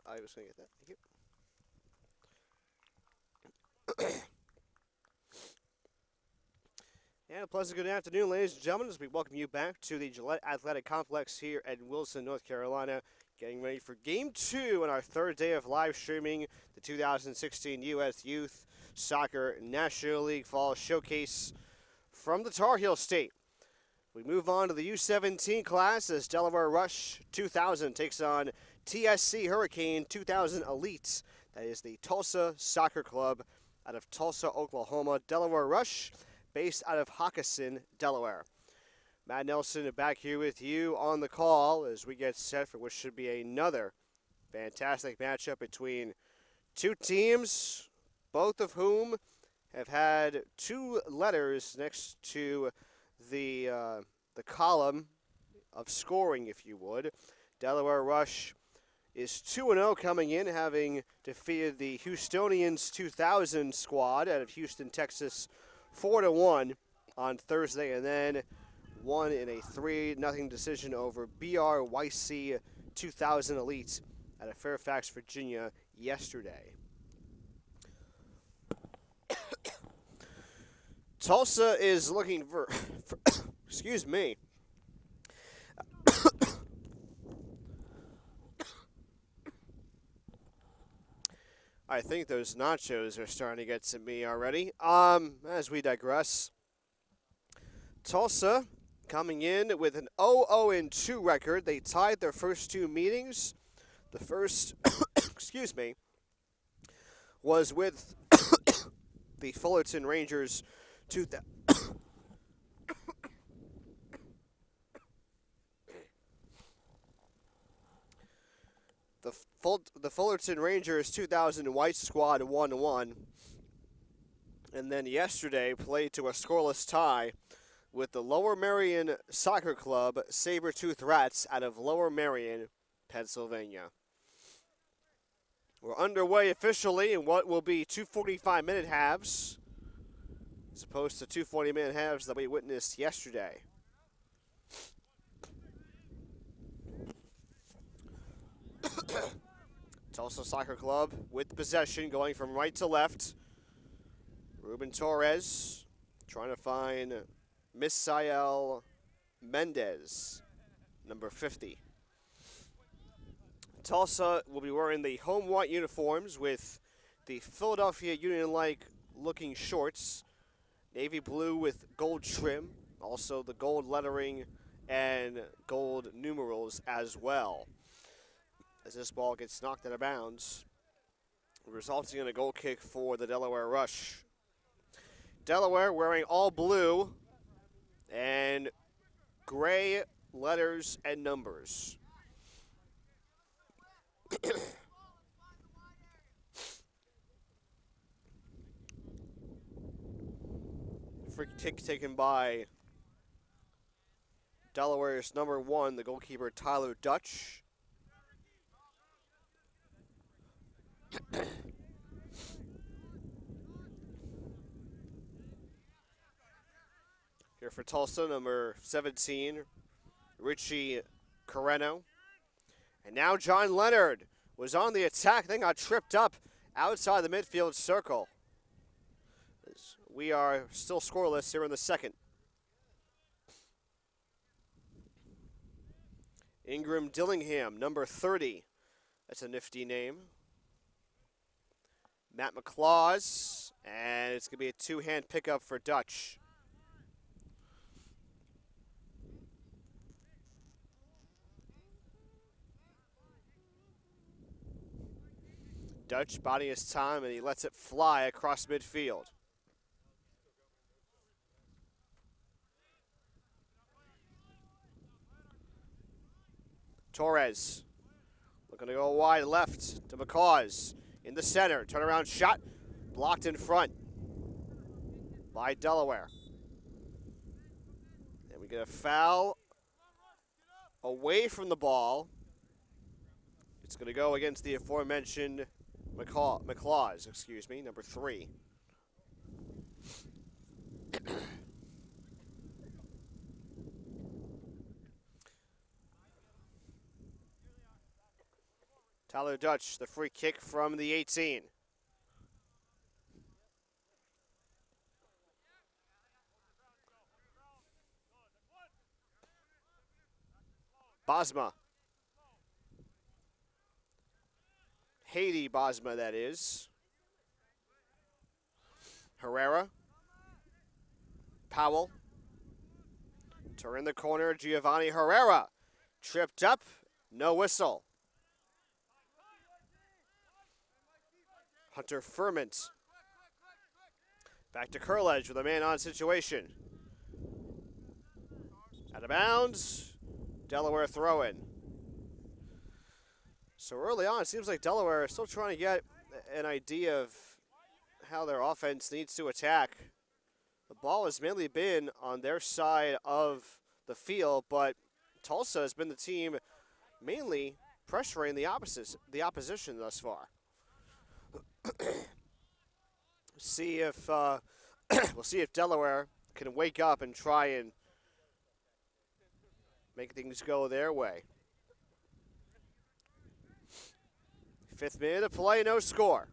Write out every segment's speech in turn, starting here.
I was going to get that. Thank you. And a pleasant good afternoon, ladies and gentlemen, as we welcome you back to the Gillette Athletic Complex here at Wilson, North Carolina. Getting ready for Game 2 on our third day of live streaming the 2016 U.S. Youth Soccer National League Fall Showcase from the Tar Heel State. We move on to the U17 class as Delaware Rush 2000 takes on TSC Hurricane 2000 Elite. That is the Tulsa Soccer Club out of Tulsa, Oklahoma. Delaware Rush based out of Hockessin, Delaware. Matt Nelson back here with you on the call as we get set for what should be another fantastic matchup between two teams, both of whom have had two letters next to the column of scoring, if you would. Delaware Rush is 2-0 coming in, having defeated the Houstonians 2000 squad out of Houston, Texas, 4-1 on Thursday, and then won in a 3-0 decision over BRYC 2000 Elite out of Fairfax, Virginia yesterday. Tulsa is looking for excuse me. I think those nachos are starting to get to me already. As we digress, Tulsa coming in with an 0-2 record. They tied their first two meetings. The first, excuse me, was with the Fullerton Rangers 2000. The Fullerton Rangers 2000 White Squad 1-1. And then yesterday played to a scoreless tie with the Lower Merion Soccer Club Sabertooth Rats out of Lower Merion, Pennsylvania. We're underway officially in what will be two 45-minute halves, as opposed to two 40-minute halves that we witnessed yesterday. Tulsa Soccer Club with possession, going from right to left. Ruben Torres trying to find Misael Mendez, number 50. Tulsa will be wearing the home white uniforms with the Philadelphia Union-like looking shorts, navy blue with gold trim, also the gold lettering and gold numerals as well. As this ball gets knocked out of bounds, resulting in a goal kick for the Delaware Rush. Delaware wearing all blue and gray letters and numbers. Free kick taken by Delaware's number 1, the goalkeeper Tyler Dutch. Here for Tulsa, number 17, Richie Carreno. And now John Leonard was on the attack, then got tripped up outside the midfield circle. We are still scoreless here in the second. Ingram Dillingham, number 30. That's a nifty name. Matt McClaws, and it's going to be a two-hand pickup for Dutch. Dutch biding his time, and he lets it fly across midfield. Torres looking to go wide left to McCaws. In the center, turnaround shot, blocked in front by Delaware. And we get a foul away from the ball. It's going to go against the aforementioned McClaws, number 3. Tyler Dutch, the free kick from the 18. Bosma. Haiti Bosma, that is. Herrera. Powell. Turn the corner, Giovanni Herrera. Tripped up, no whistle. Hunter Furment. Back to Kurledge with a man-on situation. Out of bounds. Delaware throw-in. So early on, it seems like Delaware is still trying to get an idea of how their offense needs to attack. The ball has mainly been on their side of the field, but Tulsa has been the team mainly pressuring the opposition thus far. See if we'll see if Delaware can wake up and try and make things go their way. 5th minute of play, no score.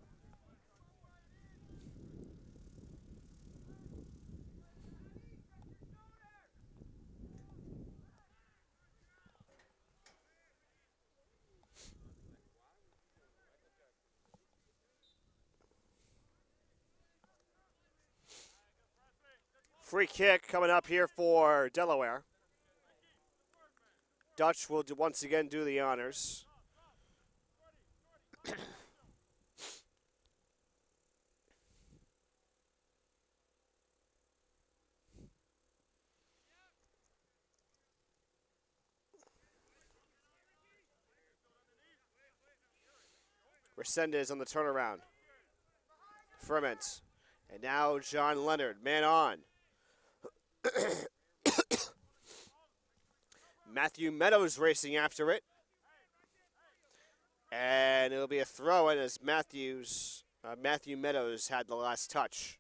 Free kick coming up here for Delaware. Dutch will once again do the honors. Resendez on the turnaround. Ferment. And now John Leonard, man on. Matthew Meadows racing after it. And it'll be a throw-in as Matthew Meadows had the last touch.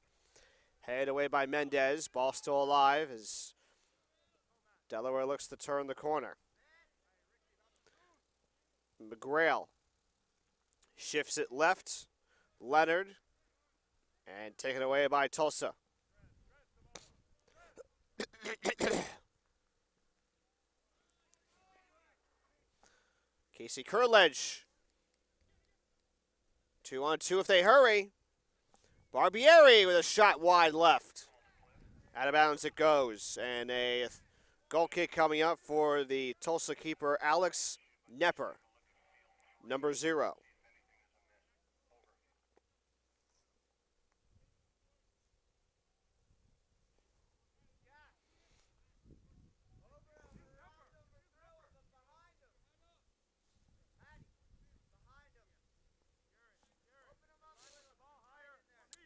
Headed away by Mendez. Ball still alive as Delaware looks to turn the corner. McGrail shifts it left. Leonard. And taken away by Tulsa. Casey Kurledge. 2-on-2 if they hurry. Barbieri with a shot wide left. Out of bounds it goes. And a goal kick coming up for the Tulsa keeper, Alex Nepper, number 0.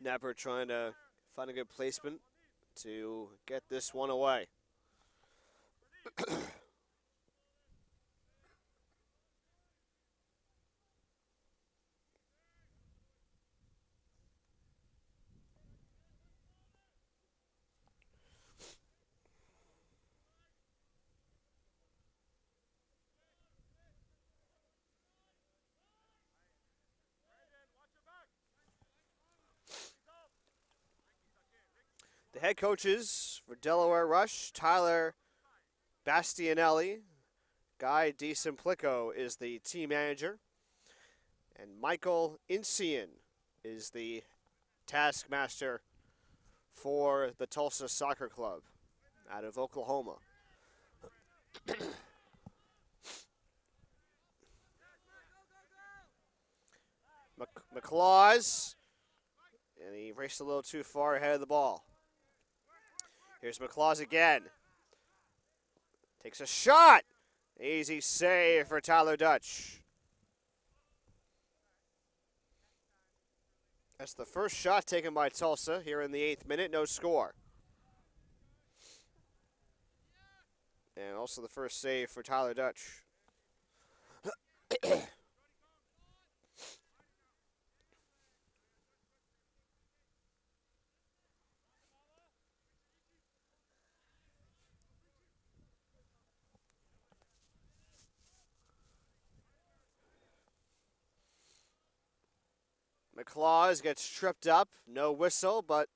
Nepper trying to find a good placement to get this one away. The head coaches for Delaware Rush, Tyler Bastianelli. Guy DiSimplico is the team manager. And Michael Incian is the taskmaster for the Tulsa Soccer Club out of Oklahoma. McLaws, and he raced a little too far ahead of the ball. Here's McLaws again. Takes a shot. Easy save for Tyler Dutch. That's the first shot taken by Tulsa here in the 8th minute. No score. And also the first save for Tyler Dutch. McClaws gets tripped up. No whistle, but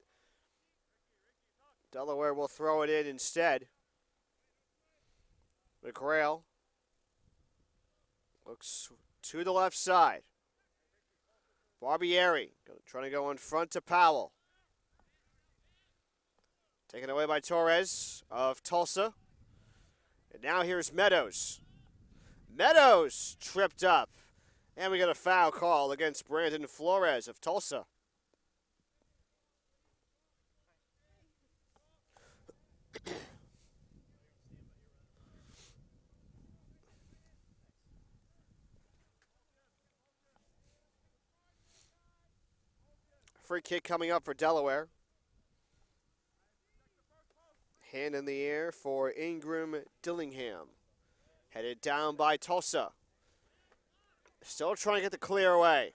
Delaware will throw it in instead. McGrail looks to the left side. Barbieri trying to go in front to Powell. Taken away by Torres of Tulsa. And now here's Meadows. Meadows tripped up. And we got a foul call against Brandon Flores of Tulsa. Free kick coming up for Delaware. Hand in the air for Ingram Dillingham. Headed down by Tulsa. Still trying to get the clear away.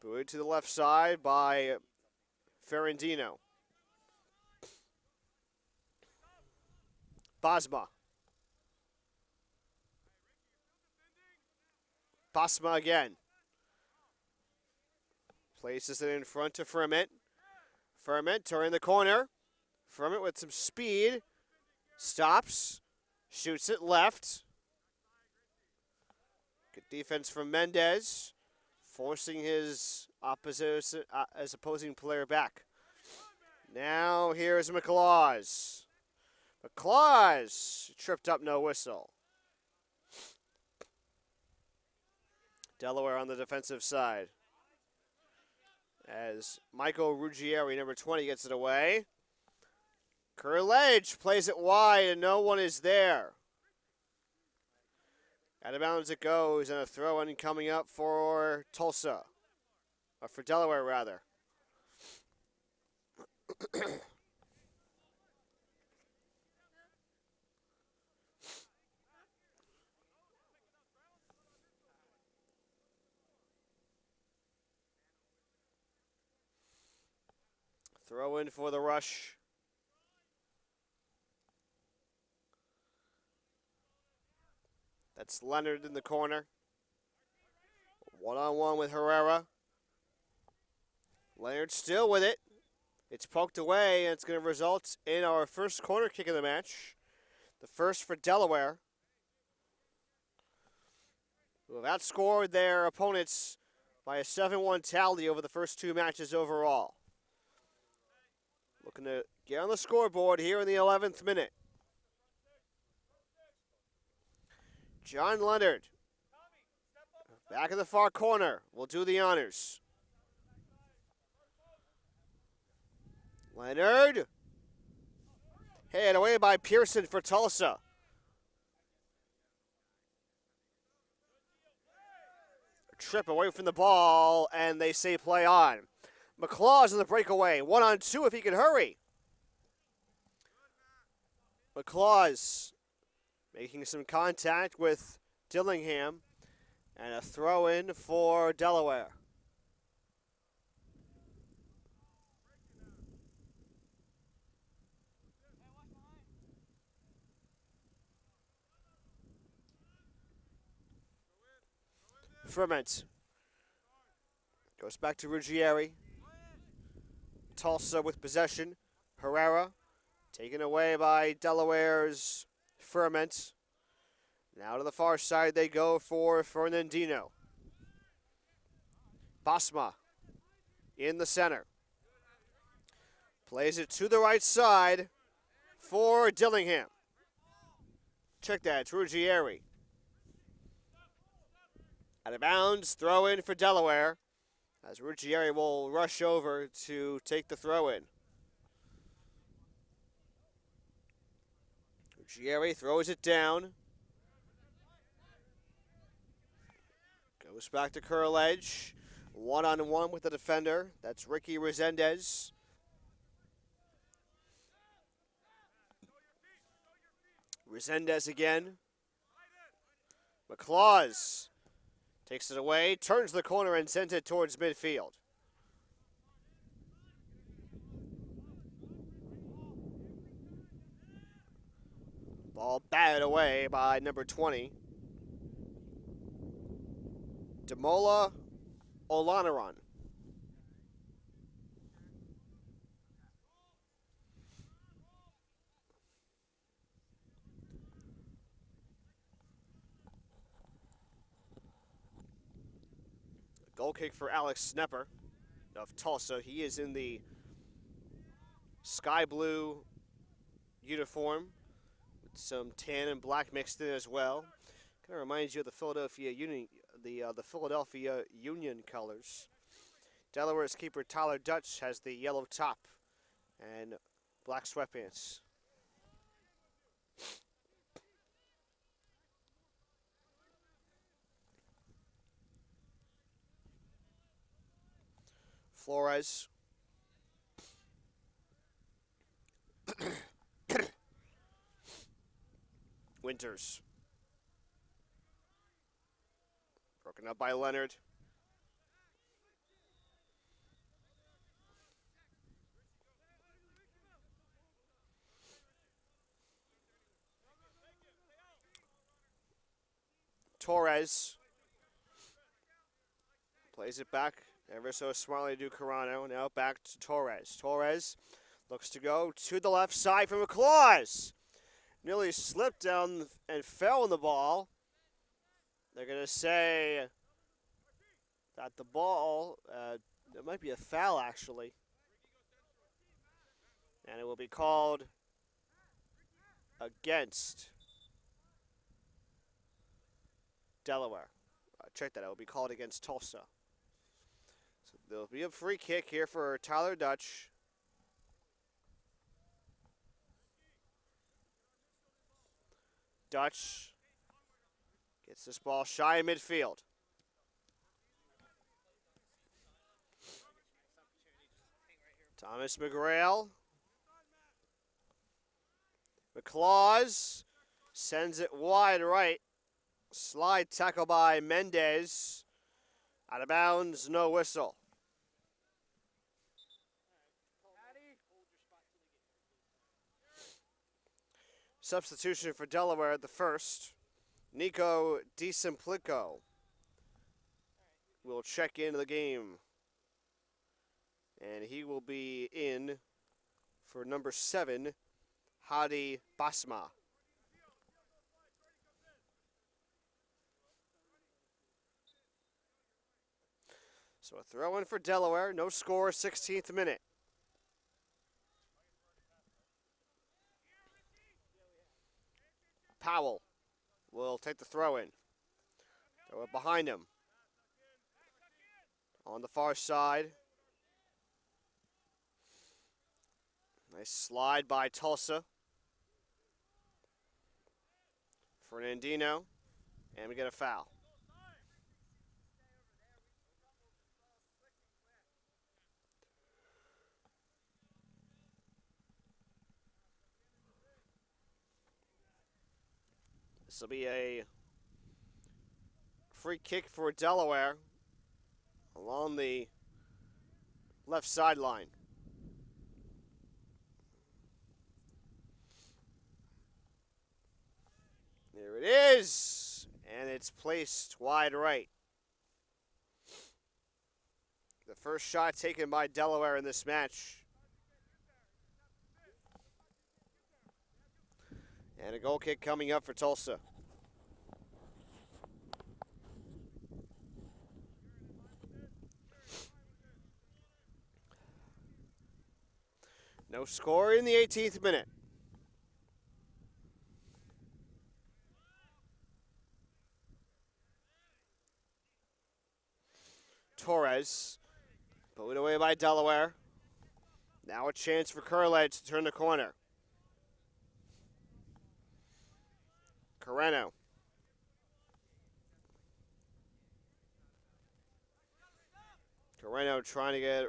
Buoyed to the left side by Ferrandino. Basma. Basma again. Places it in front to Ferment. Ferment turning the corner. Ferment with some speed. Stops. Shoots it left. Good defense from Mendez. Forcing his opposing player back. Now here's McClaws. McClaws tripped up, no whistle. Delaware on the defensive side. As Michael Ruggieri, number 20, gets it away. Curledge plays it wide and no one is there. Out of bounds it goes, and a throw-in coming up for Tulsa. Or for Delaware, rather. Throw in for the rush. That's Leonard in the corner. One-on-one with Herrera. Leonard still with it. It's poked away, and it's going to result in our first corner kick of the match. The first for Delaware, who have outscored their opponents by a 7-1 tally over the first two matches overall. Looking to get on the scoreboard here in the 11th minute. John Leonard, back in the far corner, will do the honors. Leonard, headed away by Pearson for Tulsa. Trip away from the ball, and they say play on. McClaws on the breakaway, 1-on-2 if he can hurry. McClaws making some contact with Dillingham, and a throw in for Delaware. Ferment goes back to Ruggieri. Tulsa with possession. Herrera taken away by Delaware's Ferment. Now to the far side they go for Fernandino. Basma in the center. Plays it to the right side for Dillingham. Check that, it's Ruggieri. Out of bounds, throw in for Delaware, as Ruggieri will rush over to take the throw in. Ruggieri throws it down. Goes back to Curledge. 1-on-1 with the defender. That's Ricky Resendez. Resendez again. McClaws takes it away, turns the corner and sends it towards midfield. Ball batted away by number 20. Demola Olanaran. Goal kick for Alex Snepper of Tulsa. He is in the sky blue uniform with some tan and black mixed in as well. Kind of reminds you of the Philadelphia Union, the Philadelphia Union colors. Delaware's keeper Tyler Dutch has the yellow top and black sweatpants. Flores. Winters. Broken up by Leonard. Torres plays it back ever so smartly to Carano. Now back to Torres. Torres looks to go to the left side from McClaws. Nearly slipped down and fell on the ball. They're going to say that the ball, it might be a foul actually. And it will be called against Delaware. Check that, it will be called against Tulsa. So there'll be a free kick here for Tyler Dutch. Dutch gets this ball shy in midfield. Thomas McGrail. McClaws sends it wide right. Slide tackle by Mendez. Out of bounds, no whistle. Substitution for Delaware at the first. Nico DiSimplico will check into the game. And he will be in for number 7, Hadi Basma. So a throw in for Delaware. No score, 16th minute. Powell will take the throw in. Throw it behind him. On the far side. Nice slide by Tulsa. Fernandino. And we get a foul. This will be a free kick for Delaware along the left sideline. There it is, and it's placed wide right. The first shot taken by Delaware in this match. And a goal kick coming up for Tulsa. No score in the 18th minute. Torres, pulled away by Delaware. Now a chance for Curled to turn the corner. Carano. Carano trying to get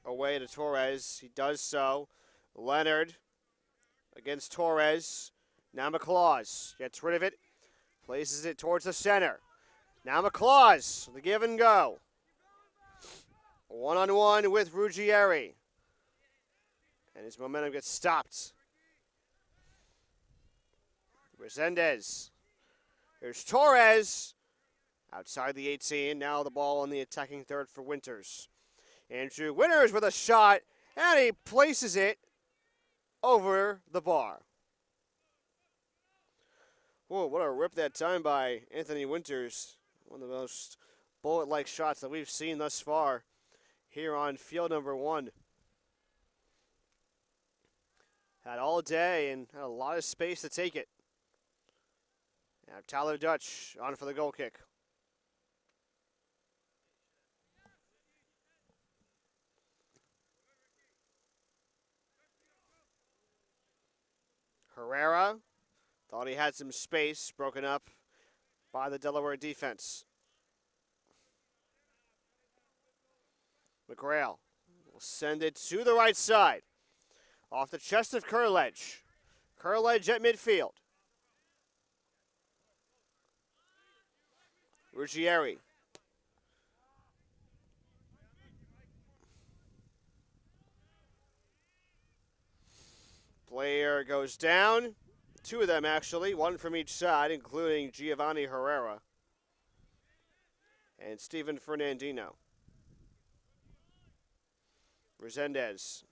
away to Torres. He does so. Leonard against Torres. Now McClaws gets rid of it. Places it towards the center. Now McClaws, the give and go. One-on-one with Ruggieri. And his momentum gets stopped. Resendez. Here's Torres. Outside the 18, now the ball on the attacking third for Winters. Andrew Winters with a shot, and he places it over the bar. Whoa, what a rip that time by Anthony Winters. One of the most bullet-like shots that we've seen thus far here on field number 1. Had all day and had a lot of space to take it. Now Tyler Dutch on for the goal kick. Herrera thought he had some space broken up by the Delaware defense. McGrail will send it to the right side. Off the chest of Kurledge. Kurledge at midfield. Ruggieri. Player goes down. 2 of them, actually. 1 from each side, including Giovanni Herrera and Stephen Fernandino. Resendez.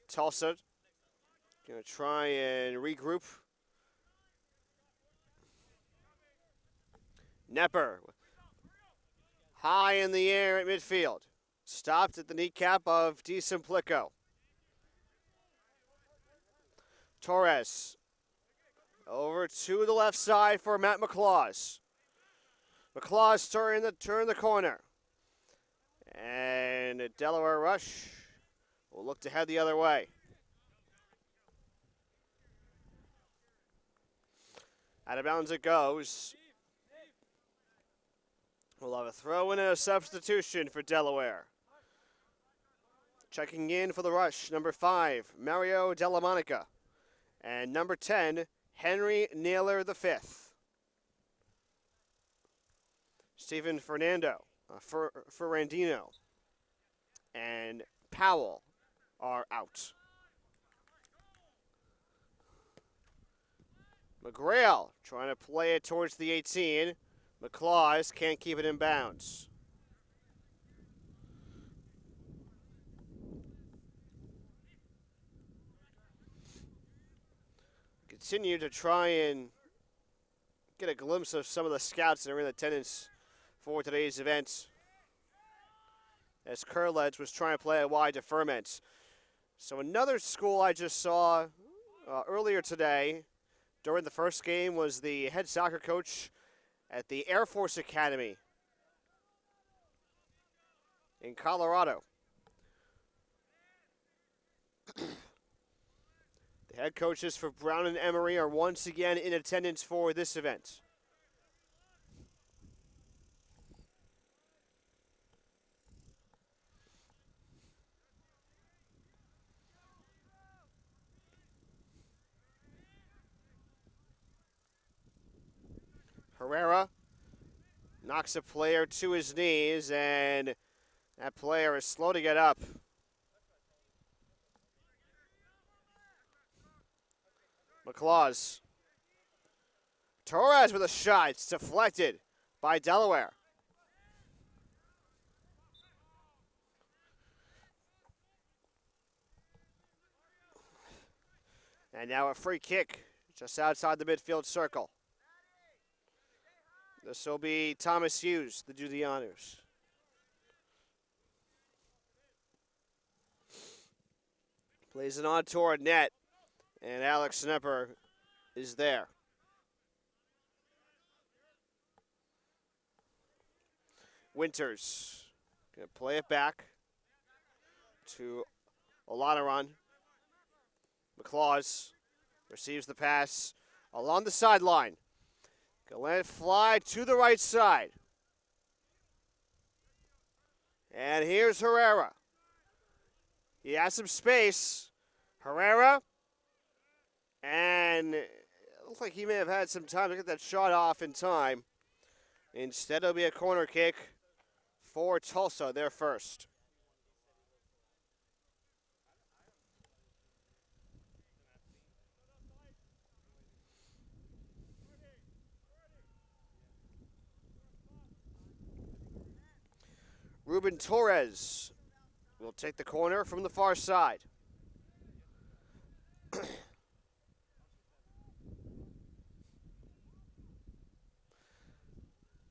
Tulsa going to try and regroup. Nepper. High in the air at midfield. Stopped at the kneecap of DiSimplico. Torres. Over to the left side for Matt McClaws. McClaws turn the corner. And a Delaware rush will look to head the other way. Out of bounds it goes. We'll have a throw and a substitution for Delaware. Checking in for the rush, number 5, Mario Della Monica. And number 10, Henry Naylor V. Stephen Ferrandino and Powell are out. McGrail trying to play it towards the 18. McClaws can't keep it in bounds. Continue to try and get a glimpse of some of the scouts that are in attendance for today's event, as Kurledge was trying to play it wide to Ferment. So another school I just saw earlier today during the first game was the head soccer coach at the Air Force Academy in Colorado. The head coaches for Brown and Emory are once again in attendance for this event. Herrera knocks a player to his knees, and that player is slow to get up. McClaws. Torres with a shot. It's deflected by Delaware. And now a free kick just outside the midfield circle. This will be Thomas Hughes to do the honors. Plays it on toward net, and Alex Snepper is there. Winters going to play it back to Olanaran. McClaws receives the pass along the sideline. Gonna let it fly to the right side. And here's Herrera. He has some space. Herrera. And it looks like he may have had some time to get that shot off in time. Instead, it'll be a corner kick for Tulsa, their first. Ruben Torres will take the corner from the far side.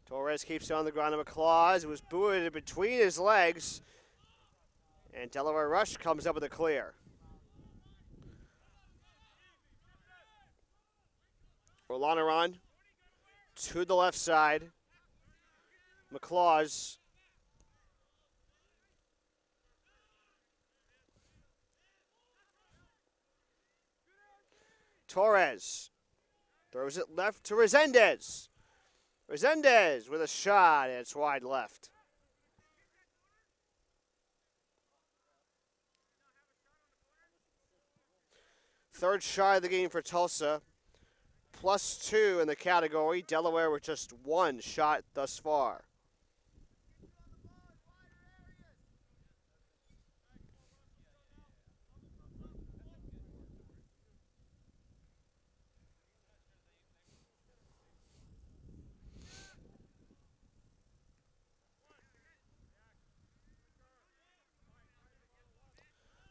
Torres keeps it on the ground of McClaws. It was booted between his legs. And Delaware Rush comes up with a clear. Olanaran to the left side. McClaws. Torres throws it left to Resendez. Resendez with a shot, and it's wide left. Third shot of the game for Tulsa. +2 in the category. Delaware with just one shot thus far.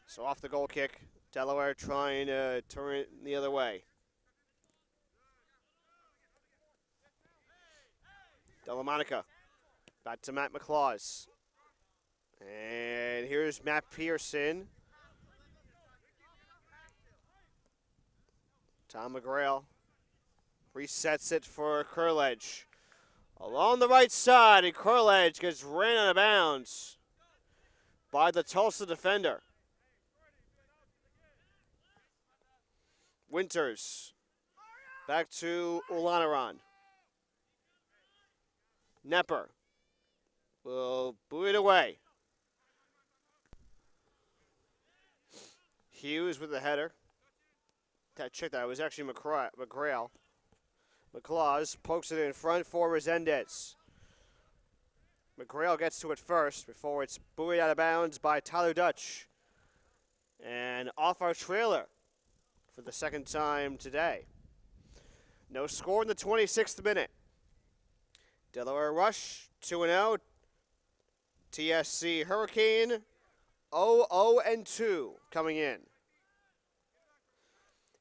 So off the goal kick, Delaware trying to turn it the other way. Delamonica back to Matt McClaws. And here's Matt Pearson. Tom McGrail resets it for Curledge. Along the right side, and Curledge gets ran out of bounds by the Tulsa defender. Winters back to Olanaran. Nepper will boot it away. Hughes with the header. Check that, it was actually McGrail. McClaws pokes it in front for Resendez. McGrail gets to it first before it's buoyed out of bounds by Tyler Dutch. And off our trailer for the second time today. No score in the 26th minute. Delaware Rush 2-0. TSC Hurricane 0-2 coming in.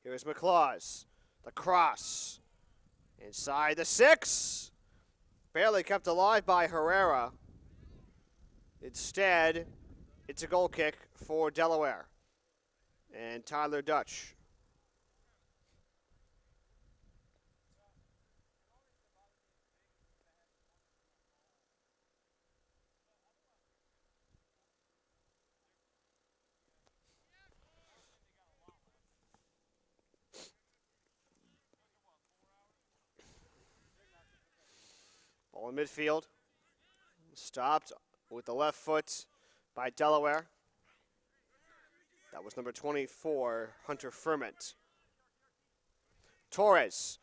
Here's McClaws. The cross. Inside the 6. Barely kept alive by Herrera. Instead, it's a goal kick for Delaware. And Tyler Dutch. Ball in midfield. Stopped with the left foot by Delaware. That was number 24, Hunter Ferment. Torres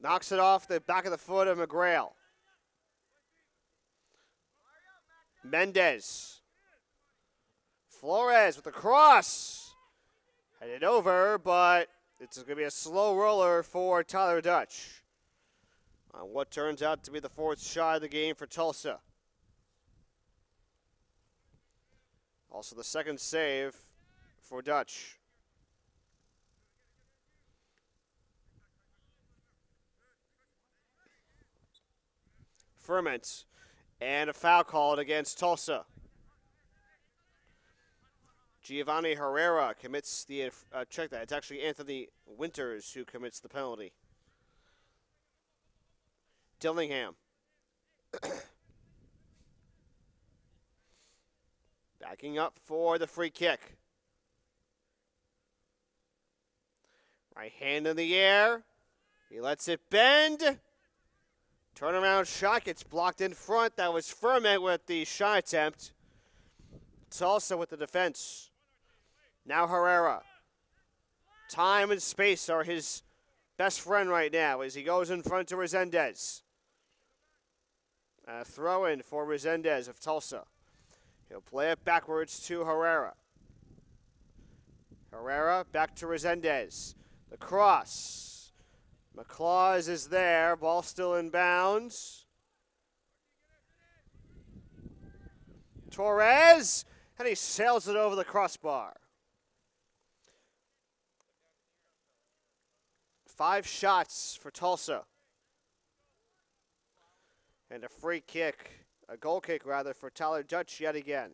knocks it off the back of the foot of McGrail. Mendez. Flores with the cross. Headed over, but it's going to be a slow roller for Tyler Dutch. On what turns out to be the fourth shot of the game for Tulsa. Also the second save for Dutch. Ferment, and a foul called against Tulsa. Giovanni Herrera commits the, check that, it's actually Anthony Winters who commits the penalty. Dillingham. Backing up for the free kick. Right hand in the air. He lets it bend. Turnaround shot gets blocked in front. That was Ferment with the shot attempt. Tulsa with the defense. Now Herrera. Time and space are his best friend right now as he goes in front to Resendez. A throw in for Resendez of Tulsa. He'll play it backwards to Herrera. Herrera back to Resendez. The cross. McClaws is there. Ball still in bounds. Torres, and he sails it over the crossbar. 5 shots for Tulsa. And a free kick, a goal kick rather, for Tyler Dutch yet again.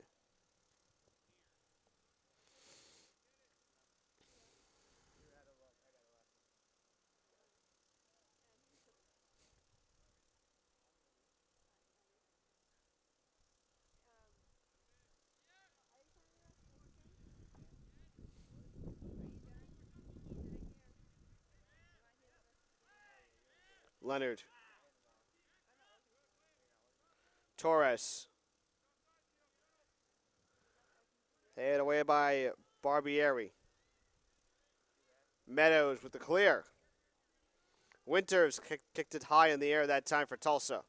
Leonard. Torres. Headed away by Barbieri. Meadows with the clear. Winters kicked it high in the air that time for Tulsa.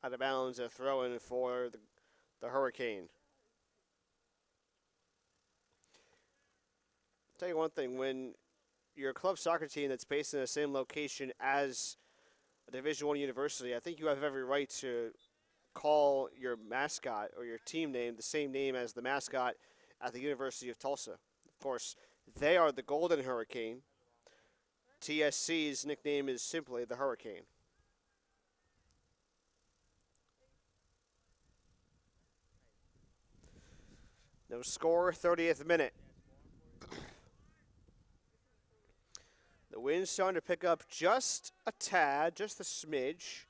Out of bounds, a throw-in for the Hurricane. I'll tell you one thing, when you're a club soccer team that's based in the same location as a Division I university, I think you have every right to call your mascot or your team name the same name as the mascot at the University of Tulsa. Of course, they are the Golden Hurricane. TSC's nickname is simply the Hurricane. No score, 30th minute. The wind's starting to pick up just a tad, just a smidge.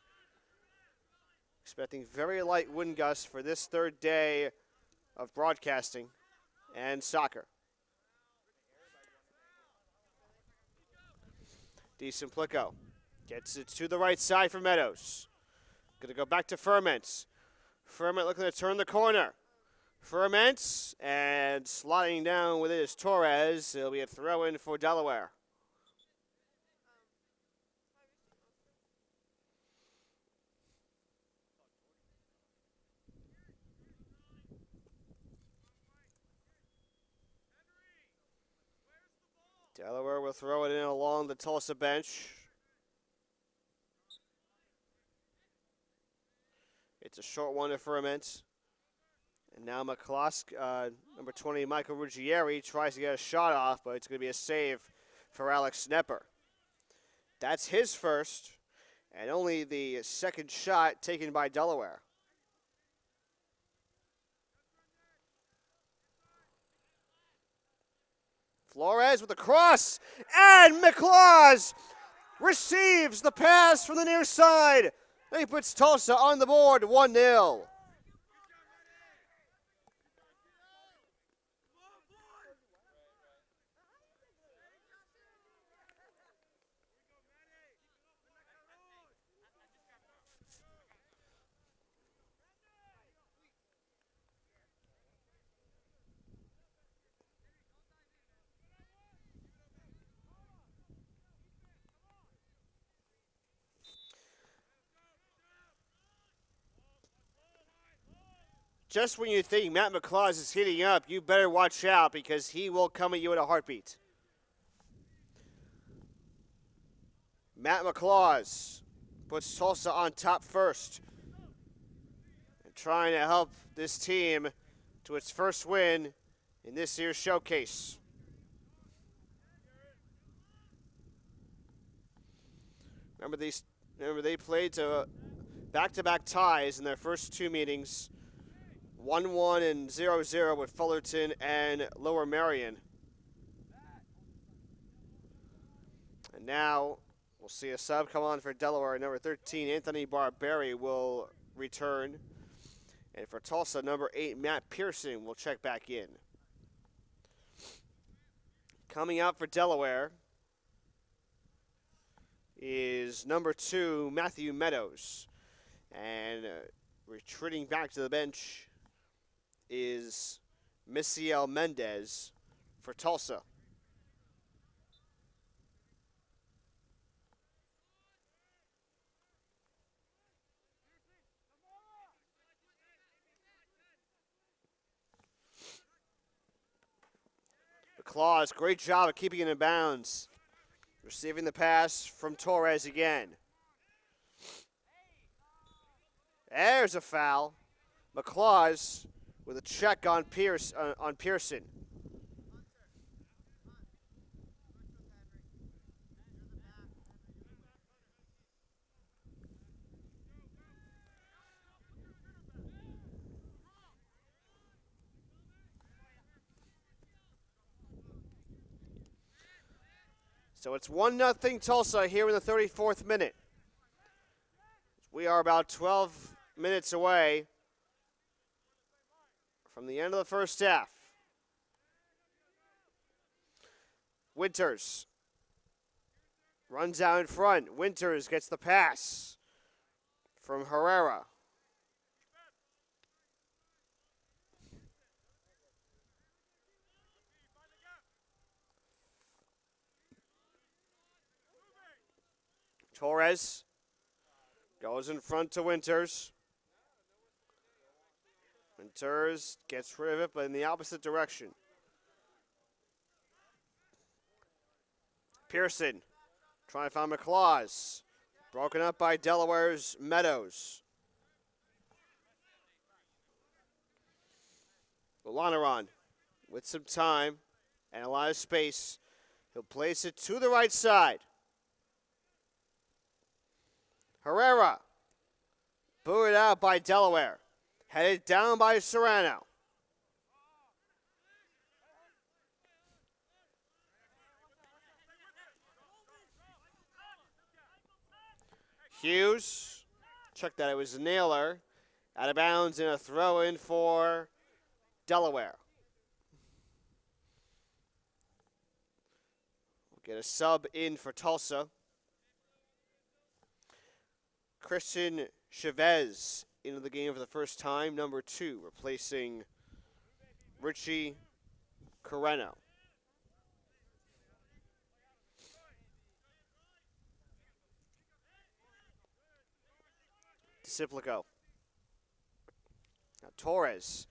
Expecting very light wind gusts for this third day of broadcasting and soccer. DeSimplico gets it to the right side for Meadows. Going to go back to Ferment. Ferment looking to turn the corner. Ferment, and sliding down with it is Torres. It'll be a throw-in for Delaware. Delaware will throw it in along the Tulsa bench. It's a short one to Ferment. And now McClosk, number 20, Michael Ruggieri, tries to get a shot off, but it's going to be a save for Alex Snepper. That's his first, and only the second shot taken by Delaware. Flores with the cross, and McClaws receives the pass from the near side. And he puts Tulsa on the board, 1-0. Just when you think Matt McClaws is heating up, you better watch out because he will come at you in a heartbeat. Matt McClaws puts Tulsa on top first and trying to help this team to its first win in this year's showcase. Remember they played to back-to-back ties in their first 2 meetings. 1-1 and 0-0 with Fullerton and Lower Marion. And now we'll see a sub come on for Delaware. Number 13, Anthony Barberi, will return. And for Tulsa, number 8, Matt Pearson, will check back in. Coming out for Delaware is number 2, Matthew Meadows. And retreating back to the bench is Misiel Mendez for Tulsa. McClaws, great job of keeping it in bounds. Receiving the pass from Torres again. There's a foul. McClaws with a check on Pearson. So it's 1-0 Tulsa here in the 34th minute. We are about 12 minutes away from the end of the first half. Winters runs out in front. Winters gets the pass from Herrera. Torres goes in front to Winters. Winters gets rid of it, but in the opposite direction. Pearson trying to find McClaws. Broken up by Delaware's Meadows. Lanaron with some time and a lot of space. He'll place it to the right side. Herrera, booted out by Delaware. Headed down by Serrano. Hughes, check that, it was Naylor. Out of bounds and a throw in for Delaware. We'll get a sub in for Tulsa. Christian Chavez into the game for the first time, number 2, replacing Richie Carreno. DeCimplico. Now Torres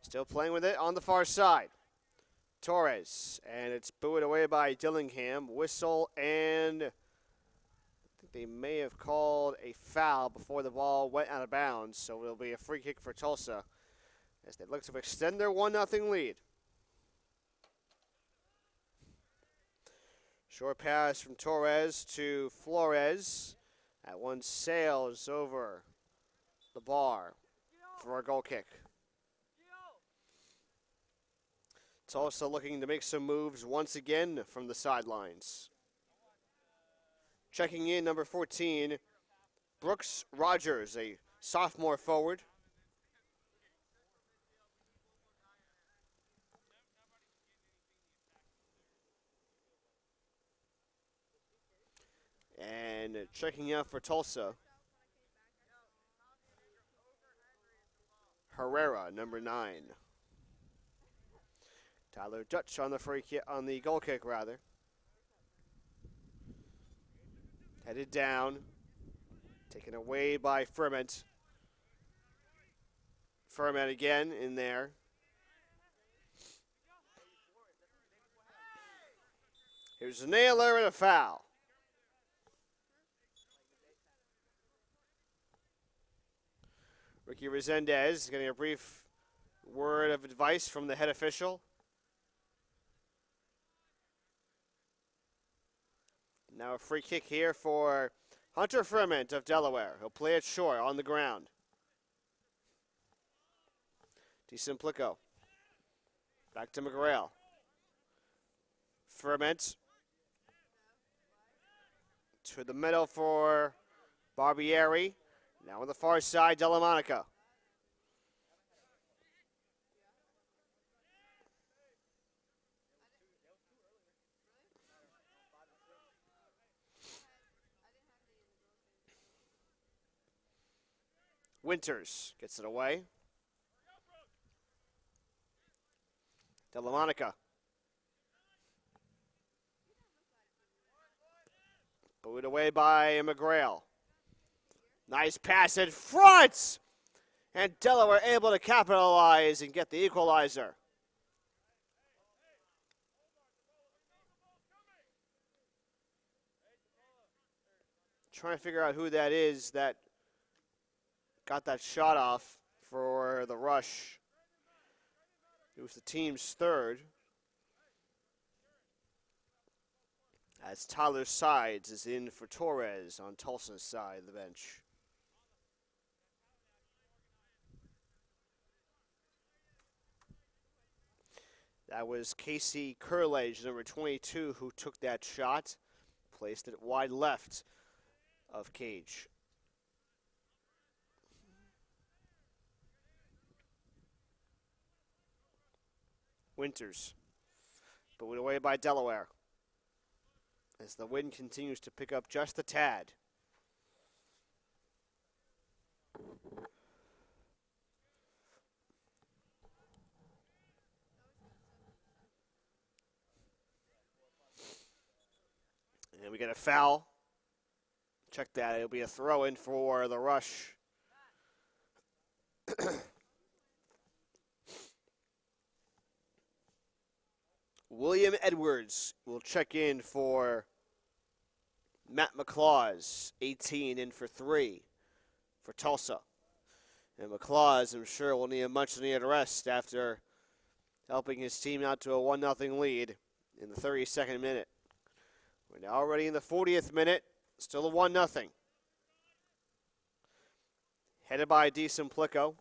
still playing with it on the far side. Torres, and it's booed away by Dillingham. Whistle, and I think they may have called a foul before the ball went out of bounds, so it'll be a free kick for Tulsa as they look to extend their 1-0 lead. Short pass from Torres to Flores. That one sails over the bar for a goal kick. Tulsa looking to make some moves once again from the sidelines. Checking in, number 14, Brooks Rogers, a sophomore forward. And checking out for Tulsa, Herrera, number 9. Tyler Dutch on the free kick, on the goal kick rather. Headed down, taken away by Ferment. Ferment again in there. Here's a Naylor and a foul. Ricky Resendez getting a brief word of advice from the head official. Now a free kick here for Hunter Ferment of Delaware. He'll play it short on the ground. DeCimplico. Back to McGrail. Ferment. To the middle for Barbieri. Now on the far side, Della Monica. Winters gets it away. Della Monica. Booed away by McGrail. Nice pass in front! And Delaware able to capitalize and get the equalizer. Trying to figure out who that is that got that shot off for the rush. It was the team's third. As Tyler Sides is in for Torres on Tulsa's side of the bench. That was Casey Curledge, number 22, who took that shot, placed it wide left of Cage. Winters, put away by Delaware, as the wind continues to pick up just a tad. And we get a foul. Check that. It'll be a throw-in for the rush. William Edwards will check in for Matt McClaws, 18 in for 3 for Tulsa. And McClaws, I'm sure, will need a much-needed rest after helping his team out to a 1-0 lead in the 32nd minute. We're now already in the 40th minute, still a 1-0. Headed by DeSimplico.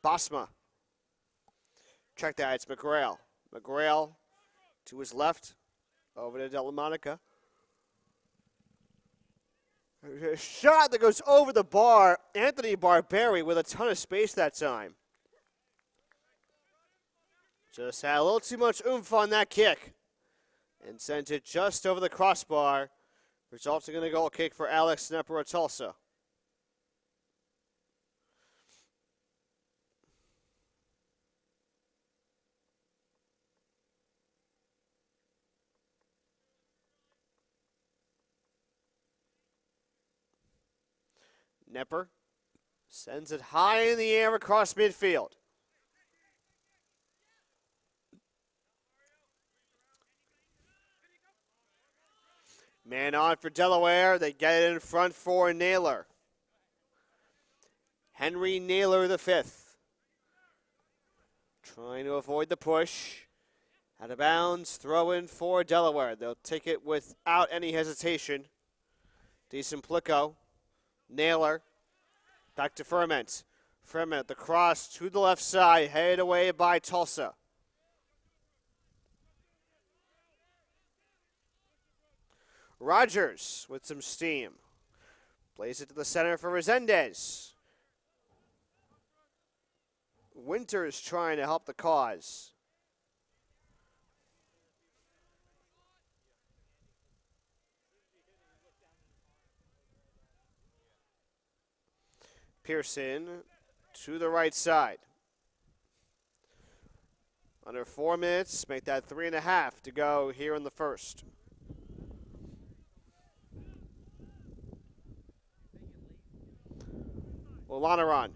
Bosma. Check that, it's McGrail. McGrail to his left, over to Delamonica. A shot that goes over the bar. Anthony Barberi with a ton of space that time. Just had a little too much oomph on that kick and sent it just over the crossbar, resulting in a goal kick for Alex Knepper of Tulsa. Knepper sends it high in the air across midfield. Man on for Delaware. They get it in front for Naylor. Henry Naylor the fifth. Trying to avoid the push. Out of bounds, throw in for Delaware. They'll take it without any hesitation. DeSimplico. Naylor. Back to Ferment. Ferment, the cross to the left side, headed away by Tulsa. Rogers with some steam. Plays it to the center for Resendez. Winters trying to help the cause. Pearson to the right side. Under 4 minutes, make that 3.5 to go here in the first. Olanaran.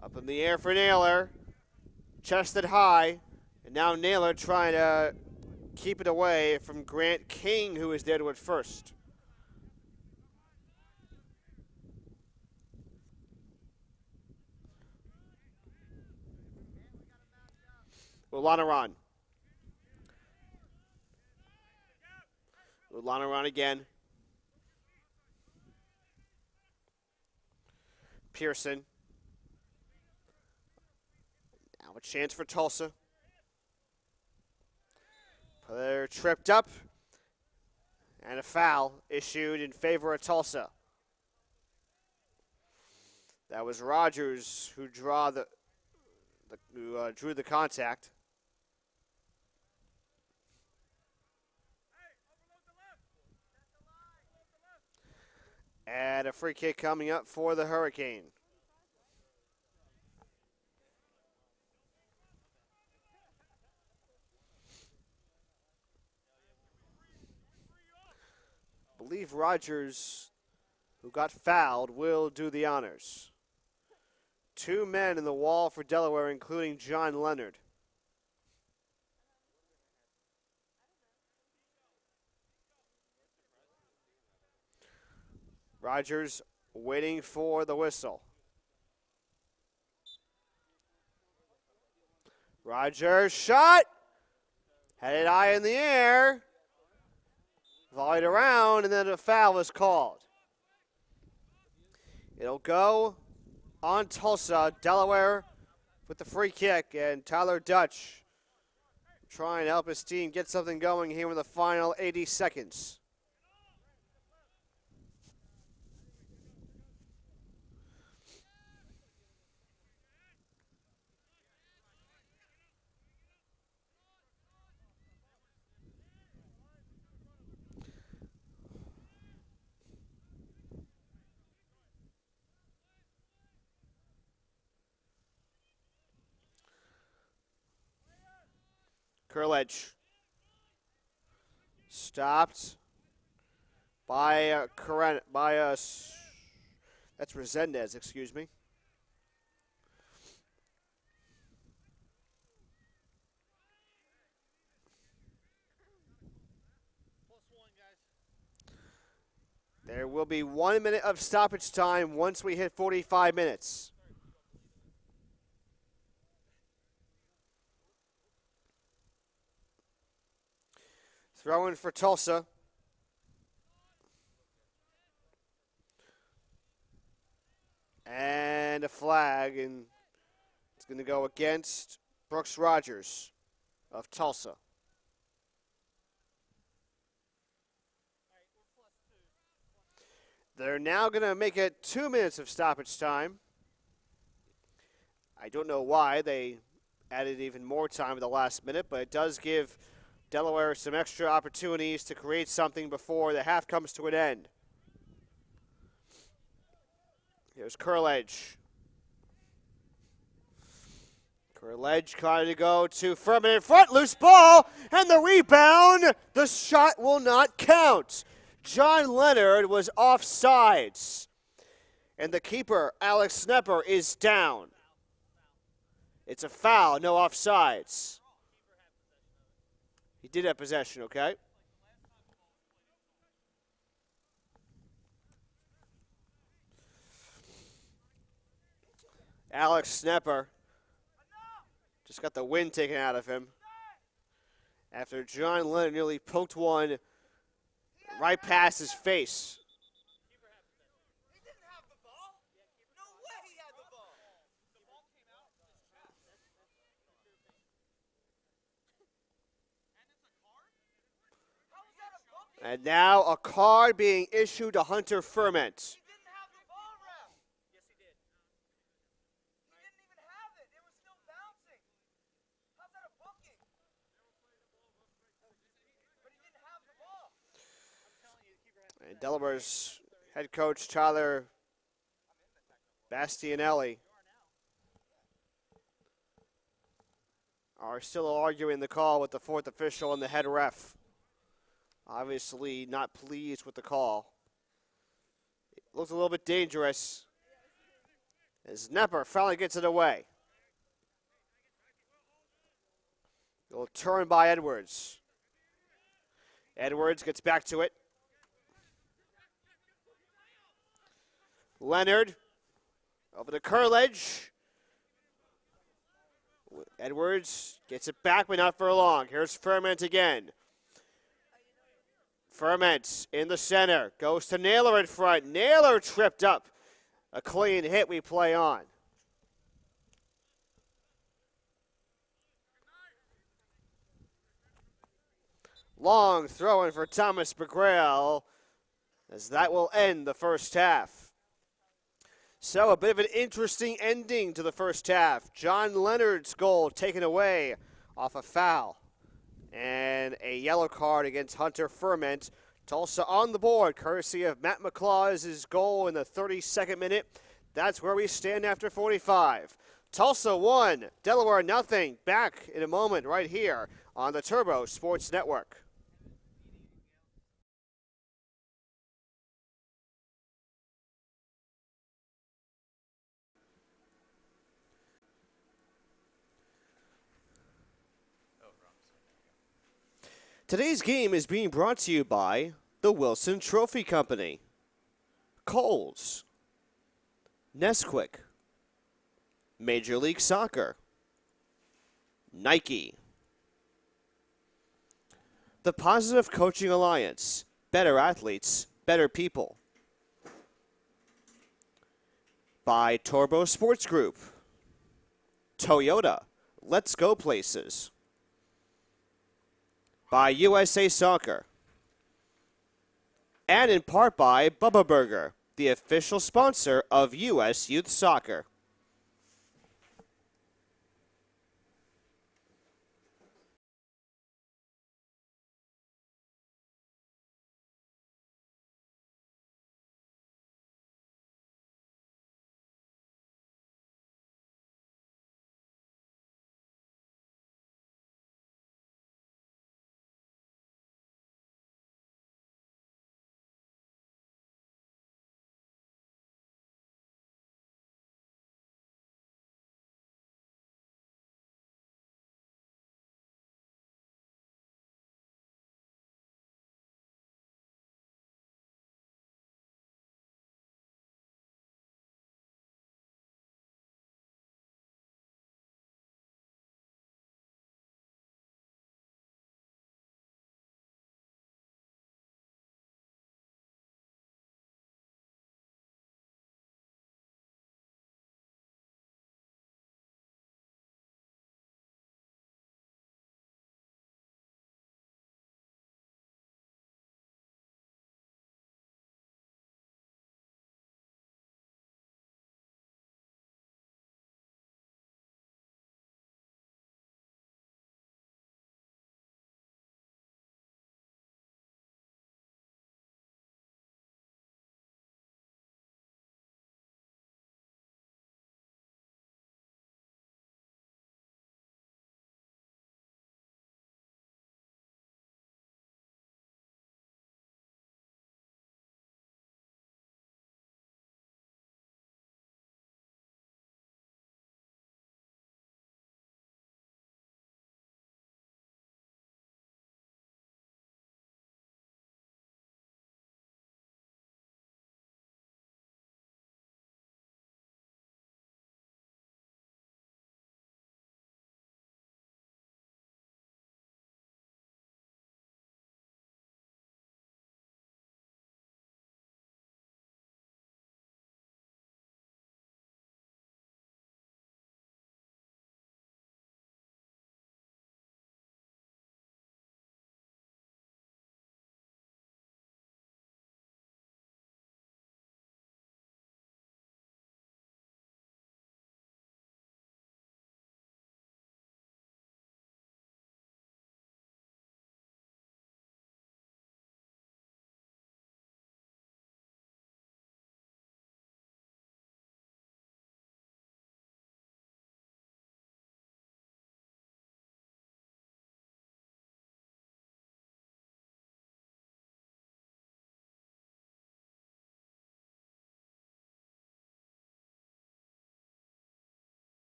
Up in the air for Naylor. Chested high. And now Naylor trying to keep it away from Grant King, who is there to it first. Olanaran. Olanaran again. Pearson. Now a chance for Tulsa. They're tripped up, and a foul issued in favor of Tulsa. That was Rogers who drew the contact. And a free kick coming up for the Hurricane. I believe Rogers, who got fouled, will do the honors. 2 men in the wall for Delaware, including John Leonard. Rogers waiting for the whistle. Rogers shot. Had it high in the air. Volleyed around, and then a foul is called. It'll go on Tulsa. Delaware with the free kick, and Tyler Dutch trying to help his team get something going here in the final 80 seconds. Kurlich stopped by that's Resendez, excuse me. There will be 1 minute of stoppage time once we hit 45 minutes. Throwing for Tulsa. And a flag, and it's going to go against Brooks Rogers of Tulsa. They're now going to make it 2 minutes of stoppage time. I don't know why they added even more time at the last minute, but it does give Delaware some extra opportunities to create something before the half comes to an end. Here's Kurlich. Kurlich trying to go to Furman in front. Loose ball, and the rebound. The shot will not count. John Leonard was offsides. And the keeper, Alex Snepper, is down. It's a foul, no offsides. He did have possession, okay? Alex Snepper just got the wind taken out of him after John Leonard nearly poked one right past his face. He didn't have the ball. No way he had the ball. The ball came out. How is that a bump? And now a card being issued to Hunter Ferment. He didn't have the ball, ref. Yes, he did. He didn't even have it. It was still bouncing. How's that a booking? But he didn't have the ball. I'm telling you, the keeper had And Delaware's head coach Tyler Bastianelli are still arguing the call with the fourth official and the head ref. Obviously not pleased with the call. It looks a little bit dangerous as Nepper finally gets it away. A little turn by Edwards. Edwards gets back to it. Leonard over to Kurlich. Edwards gets it back, but not for long. Here's Ferment again. Ferment in the center. Goes to Naylor in front. Naylor tripped up. A clean hit we play on. Long throwing for Thomas McGrail, as that will end the first half. So a bit of an interesting ending to the first half. John Leonard's goal taken away off a foul. And a yellow card against Hunter Ferment. Tulsa on the board, courtesy of Matt McClaw's goal in the 32nd minute. That's where we stand after 45. Tulsa 1, Delaware nothing. Back in a moment right here on the Turbo Sports Network. Today's game is being brought to you by the Wilson Trophy Company, Kohl's, Nesquik, Major League Soccer, Nike, the Positive Coaching Alliance, better athletes, better people, by Turbo Sports Group, Toyota, let's go places, by USA Soccer, and in part by Bubba Burger, the official sponsor of U.S. Youth Soccer.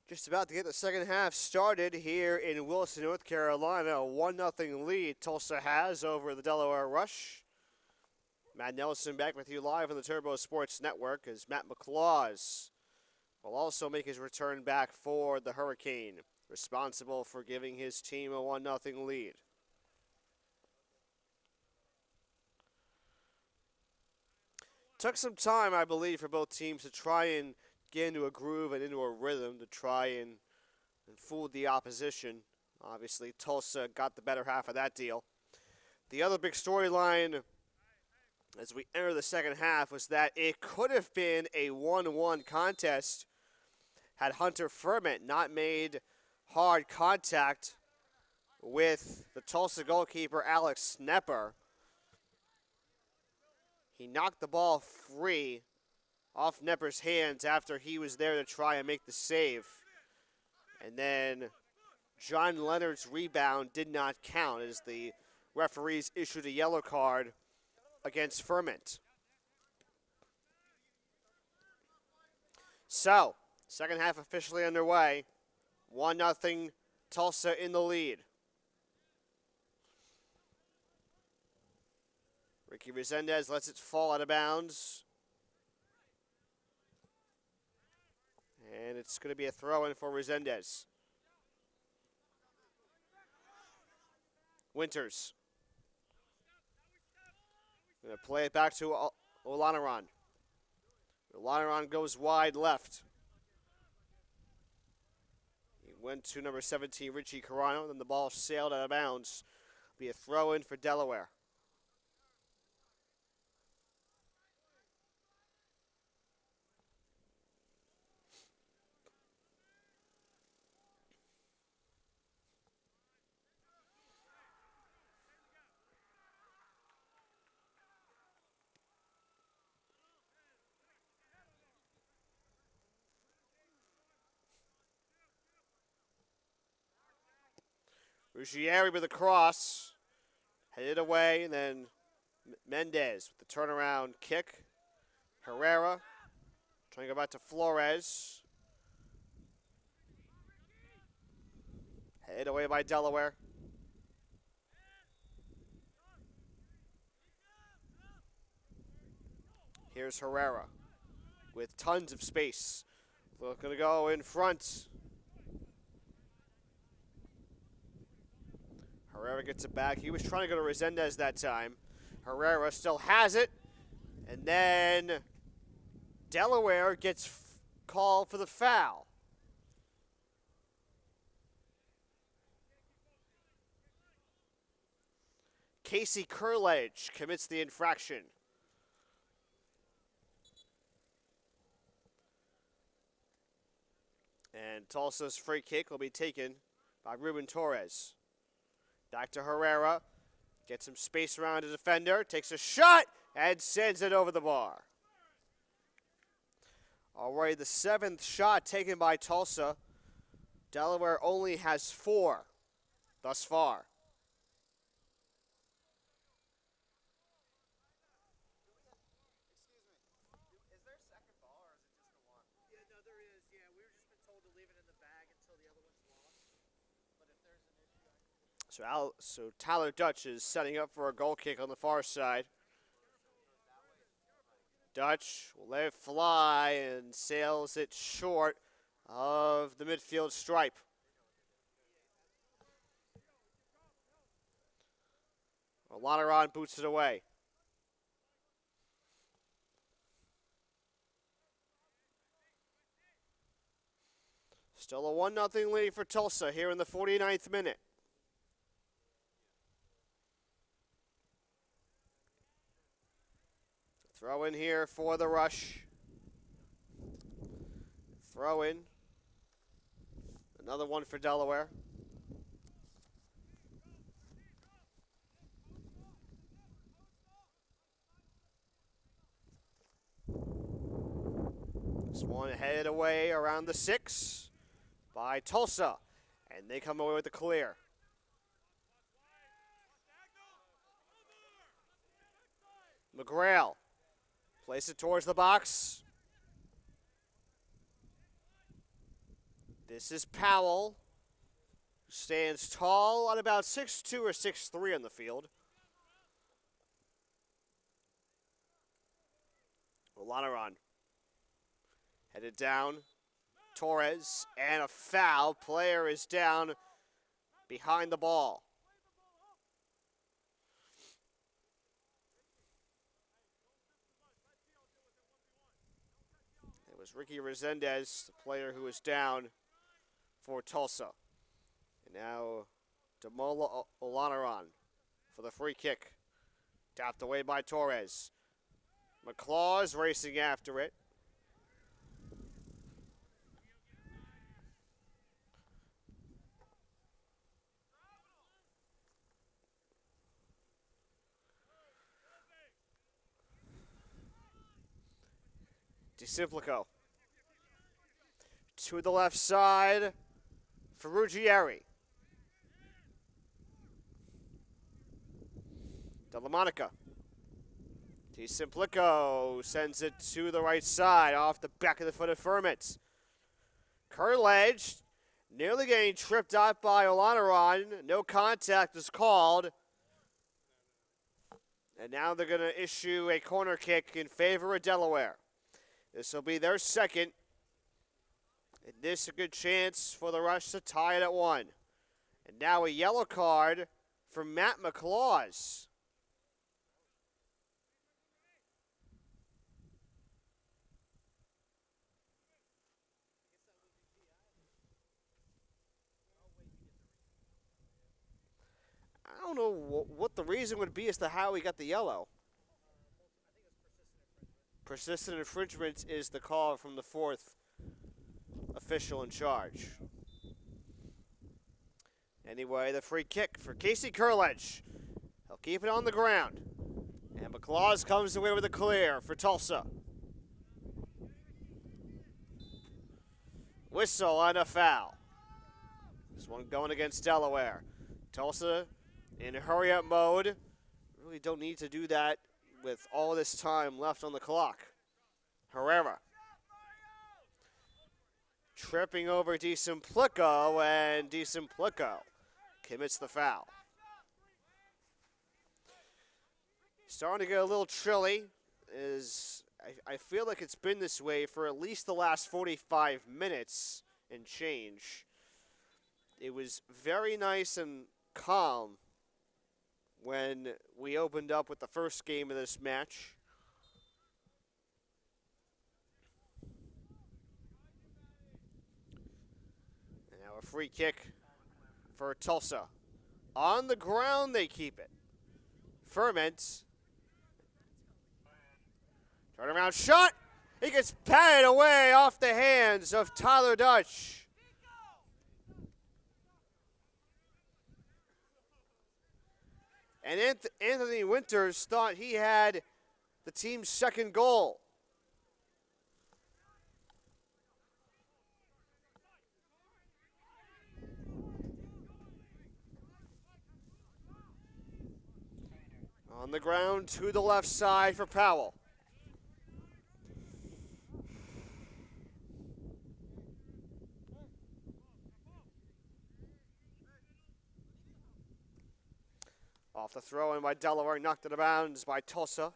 Just about to get the second half started here in Wilson, North Carolina. A 1-0 lead Tulsa has over the Delaware Rush. Matt Nelson back with you live on the Turbo Sports Network as Matt McClaws will also make his return back for the Hurricane, responsible for giving his team a 1-0 lead. Took some time, I believe, for both teams to try and get into a groove and into a rhythm to try and fool the opposition. Obviously, Tulsa got the better half of that deal. The other big storyline as we enter the second half was that it could have been a 1-1 contest had Hunter Ferment not made hard contact with the Tulsa goalkeeper Alex Snepper. He knocked the ball free off Knepper's hands after he was there to try and make the save. And then John Leonard's rebound did not count as the referees issued a yellow card against Ferment. So, second half officially underway. 1-0 Tulsa in the lead. Ricky Resendez lets it fall out of bounds. And it's going to be a throw-in for Resendez. Winters. Going to play it back to Olanaran. Olanaran goes wide left. He went to number 17, Richie Carano. Then the ball sailed out of bounds. Be a throw-in for Delaware. Ruggieri with a cross, headed away, and then Mendez with the turnaround kick. Herrera trying to go back to Flores. Headed away by Delaware. Here's Herrera with tons of space. Looking to go in front. Herrera gets it back. He was trying to go to Resendez that time. Herrera still has it. And then Delaware gets called for the foul. Casey Kurledge commits the infraction. And Tulsa's free kick will be taken by Ruben Torres. Back to Herrera. Gets some space around the defender. Takes a shot and sends it over the bar. Already the 7th shot taken by Tulsa. Delaware only has 4 thus far. Is there a second ball or is it just the one? Yeah, no, there is. Yeah, we were just been told to leave it in the bag until the other one's lost. But if there's an issue, I can... So Tyler Dutch is setting up for a goal kick on the far side. Dutch will let it fly and sails it short of the midfield stripe. Olanaran boots it away. Still a 1-0 lead for Tulsa here in the 49th minute. Throw in here for the Rush. Throw in. Another one for Delaware. This one headed away around the 6 by Tulsa. And they come away with the clear. McGrail. Place it towards the box. This is Powell, who stands tall at about 6'2 or 6'3 on the field. Olanaran headed down. Torres, and a foul. Player is down behind the ball. It was Ricky Resendez, the player who was down for Tulsa. And now Damola Olanaran for the free kick. Tapped away by Torres. McClaw racing after it. DeSimplico to the left side for Ruggieri. Delamonica. DeSimplico sends it to the right side off the back of the foot of Furman. Kurledge nearly getting tripped out by Olanaran. No contact is called. And now they're going to issue a corner kick in favor of Delaware. This will be their second. And this a good chance for the Rush to tie it at 1. And now a yellow card for Matt McClaws. I don't know what the reason would be as to how he got the yellow. Persistent infringement is the call from the fourth official in charge. Anyway, the free kick for Casey Kurledge. He'll keep it on the ground. And McClaws comes away with a clear for Tulsa. Whistle and a foul. This one going against Delaware. Tulsa in hurry-up mode. Really don't need to do that with all this time left on the clock. Herrera tripping over DeSimplico, and DeSimplico commits the foul. Starting to get a little chilly. I feel like it's been this way for at least the last 45 minutes and change. It was very nice and calm when we opened up with the first game of this match. And now a free kick for Tulsa. On the ground they keep it. Ferment. Turnaround shot. He gets patted away off the hands of Tyler Dutch. And Anthony Winters thought he had the team's second goal. On the ground to the left side for Powell. Off the throw in by Delaware, knocked out of bounds by Tulsa.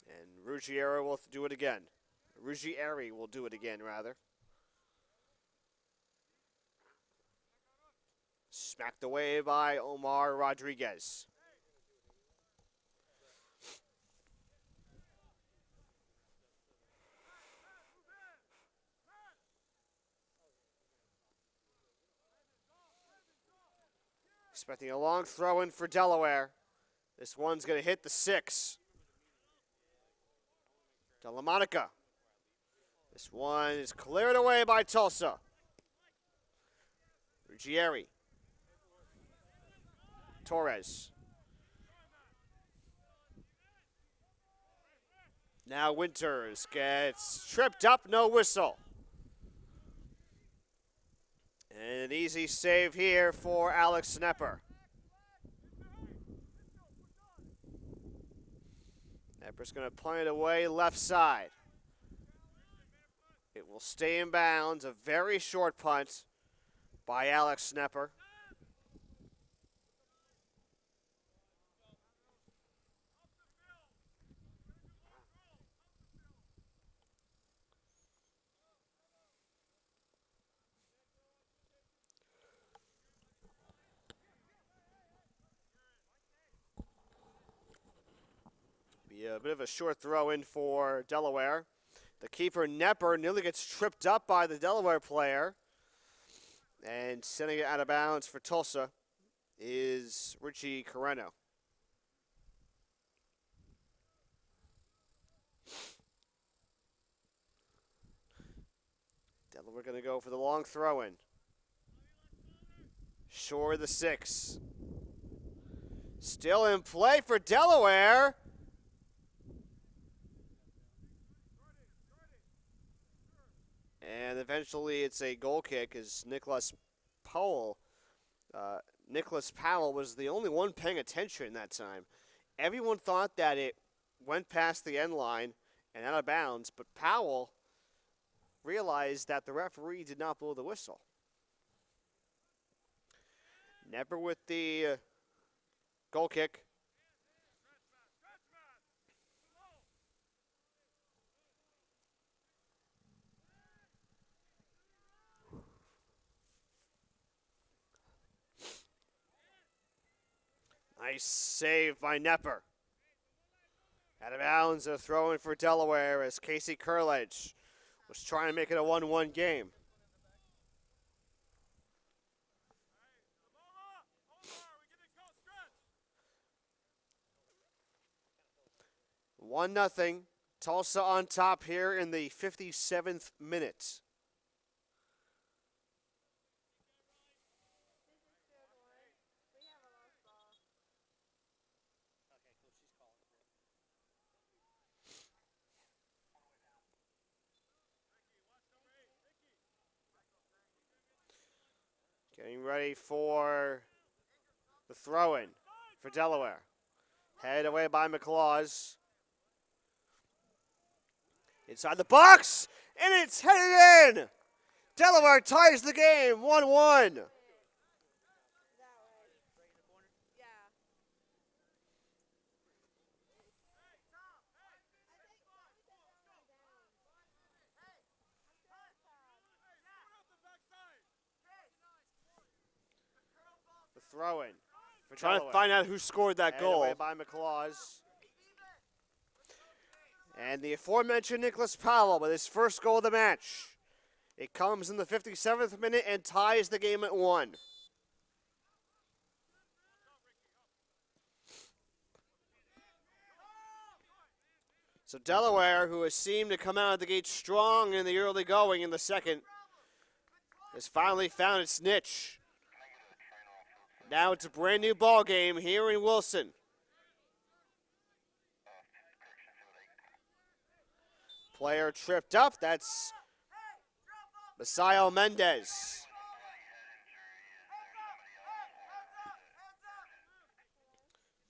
And Ruggieri will do it again. Ruggieri will do it again, rather. Smacked away by Omar Rodriguez. Expecting a long throw in for Delaware. This one's going to hit the 6. Delamonica. This one is cleared away by Tulsa. Ruggieri. Torres. Now Winters gets tripped up, no whistle. And an easy save here for Alex Knepper. Knepper's going to punt it away left side. It will stay in bounds. A very short punt by Alex Snepper. Be a bit of a short throw in for Delaware. The keeper, Nepper, nearly gets tripped up by the Delaware player. And sending it out of bounds for Tulsa is Richie Carreno. Delaware going to go for the long throw in. Shore the 6. Still in play for Delaware. And eventually it's a goal kick as Nicholas Powell was the only one paying attention that time. Everyone thought that it went past the end line and out of bounds, but Powell realized that the referee did not blow the whistle. Nepper with the goal kick. Nice save by Nepper. Out of bounds, a throw in for Delaware as Casey Kurledge was trying to make it a 1-1 game. One nothing. Tulsa on top here in the 57th minute. Getting ready for the throw-in for Delaware. Headed away by McLaws. Inside the box, and it's headed in. Delaware ties the game, 1-1. The throw-in. Trying to find out who scored that goal. Away by McLaws. And the aforementioned Nicholas Powell with his first goal of the match. It comes in the 57th minute and ties the game at 1. So Delaware, who has seemed to come out of the gate strong in the early going in the second, has finally found its niche. Now it's a brand new ball game here in Wilson. Player tripped up. That's Masayo Mendez.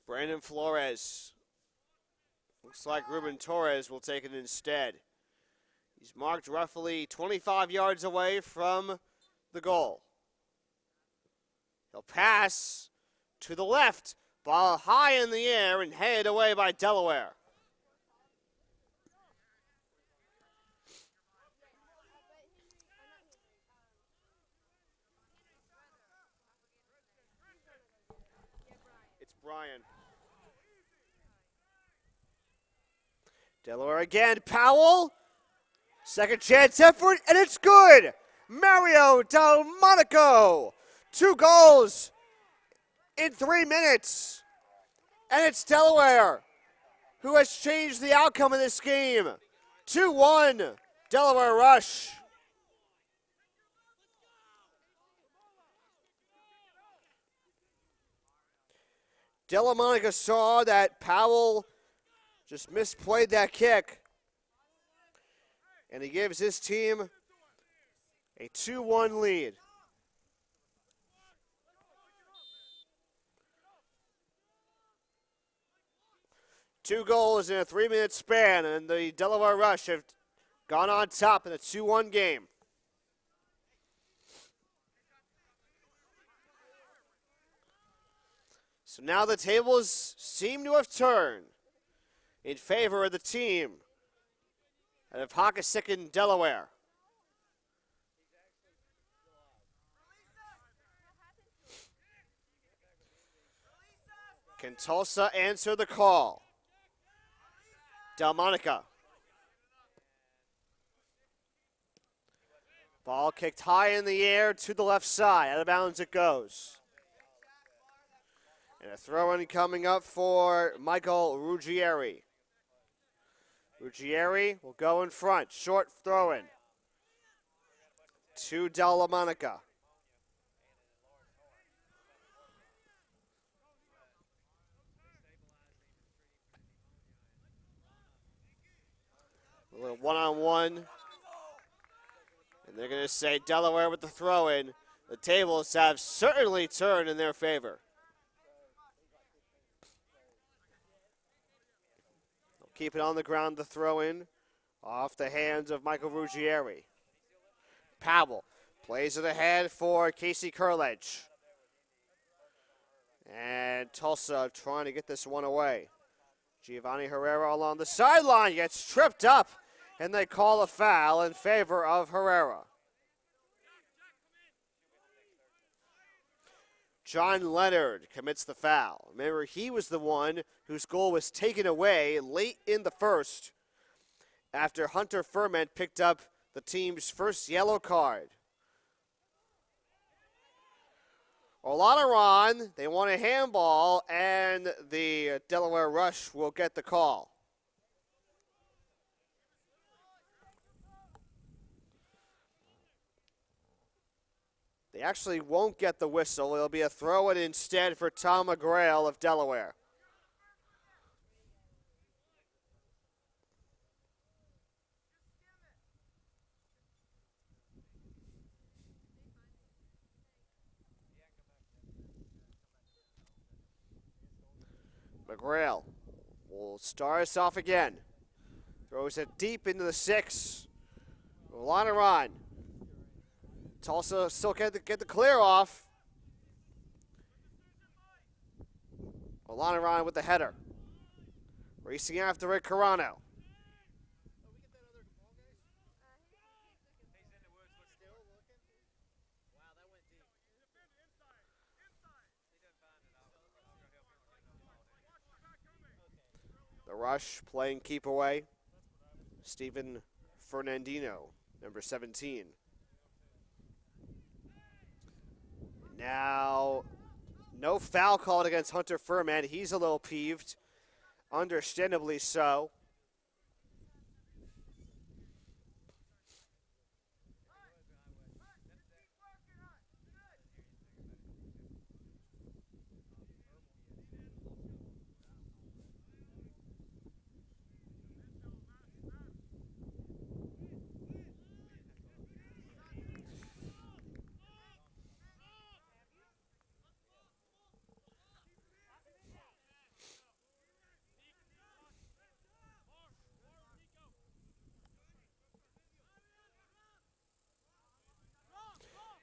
Brandon Flores. Looks like Ruben Torres will take it instead. He's marked roughly 25 yards away from the goal. He'll pass to the left, ball high in the air and headed away by Delaware. It's Bryan. Delaware again, Powell. Second chance effort, and it's good. Mario Delmonico. 2 goals in 3 minutes. And it's Delaware who has changed the outcome of this game. 2-1, Delaware Rush. Delmonico saw that Powell just misplayed that kick. And he gives his team a 2-1 lead. Two goals in a 3-minute span, and the Delaware Rush have gone on top in a 2-1 game. So now the tables seem to have turned in favor of the team out of Hockesickan, Delaware. Can Tulsa answer the call? Delmonica. Ball kicked high in the air to the left side. Out of bounds it goes. And a throw-in coming up for Michael Ruggieri. Ruggieri will go in front. Short throw-in to Delmonica. A little one-on-one. And they're going to say Delaware with the throw-in. The tables have certainly turned in their favor. They'll keep it on the ground, the throw-in. Off the hands of Michael Ruggieri. Powell plays it ahead for Casey Kurledge. And Tulsa trying to get this one away. Giovanni Herrera along the sideline gets tripped up. And they call a foul in favor of Herrera. John Leonard commits the foul. Remember, he was the one whose goal was taken away late in the first after Hunter Furman picked up the team's first yellow card. Olanaran, they want a handball, and the Delaware Rush will get the call. They actually won't get the whistle. It'll be a throw-in instead for Tom McGrail of Delaware. McGrail will start us off again. Throws it deep into the 6. Olanaran. Tulsa still get the clear off. Olanaran with the header. Racing after it, Carano. The Rush playing keep away. Stephen Fernandino, number 17. Now, no foul called against Hunter Furman. He's a little peeved, understandably so.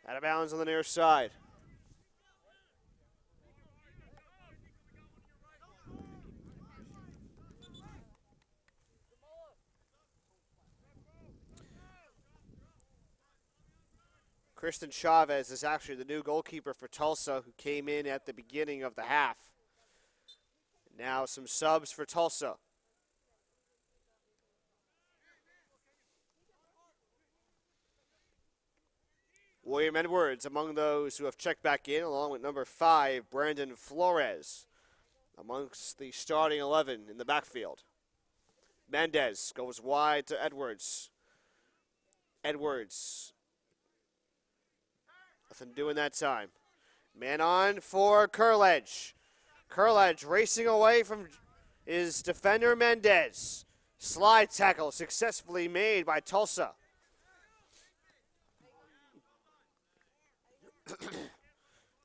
Out of bounds on the near side. Kristen Chavez is actually the new goalkeeper for Tulsa, who came in at the beginning of the half. Now some subs for Tulsa. William Edwards among those who have checked back in, along with number 5, Brandon Flores, amongst the starting 11 in the backfield. Mendez goes wide to Edwards. Edwards. Nothing doing that time. Man on for Kurledge. Kurledge racing away from his defender Mendez. Slide tackle successfully made by Tulsa.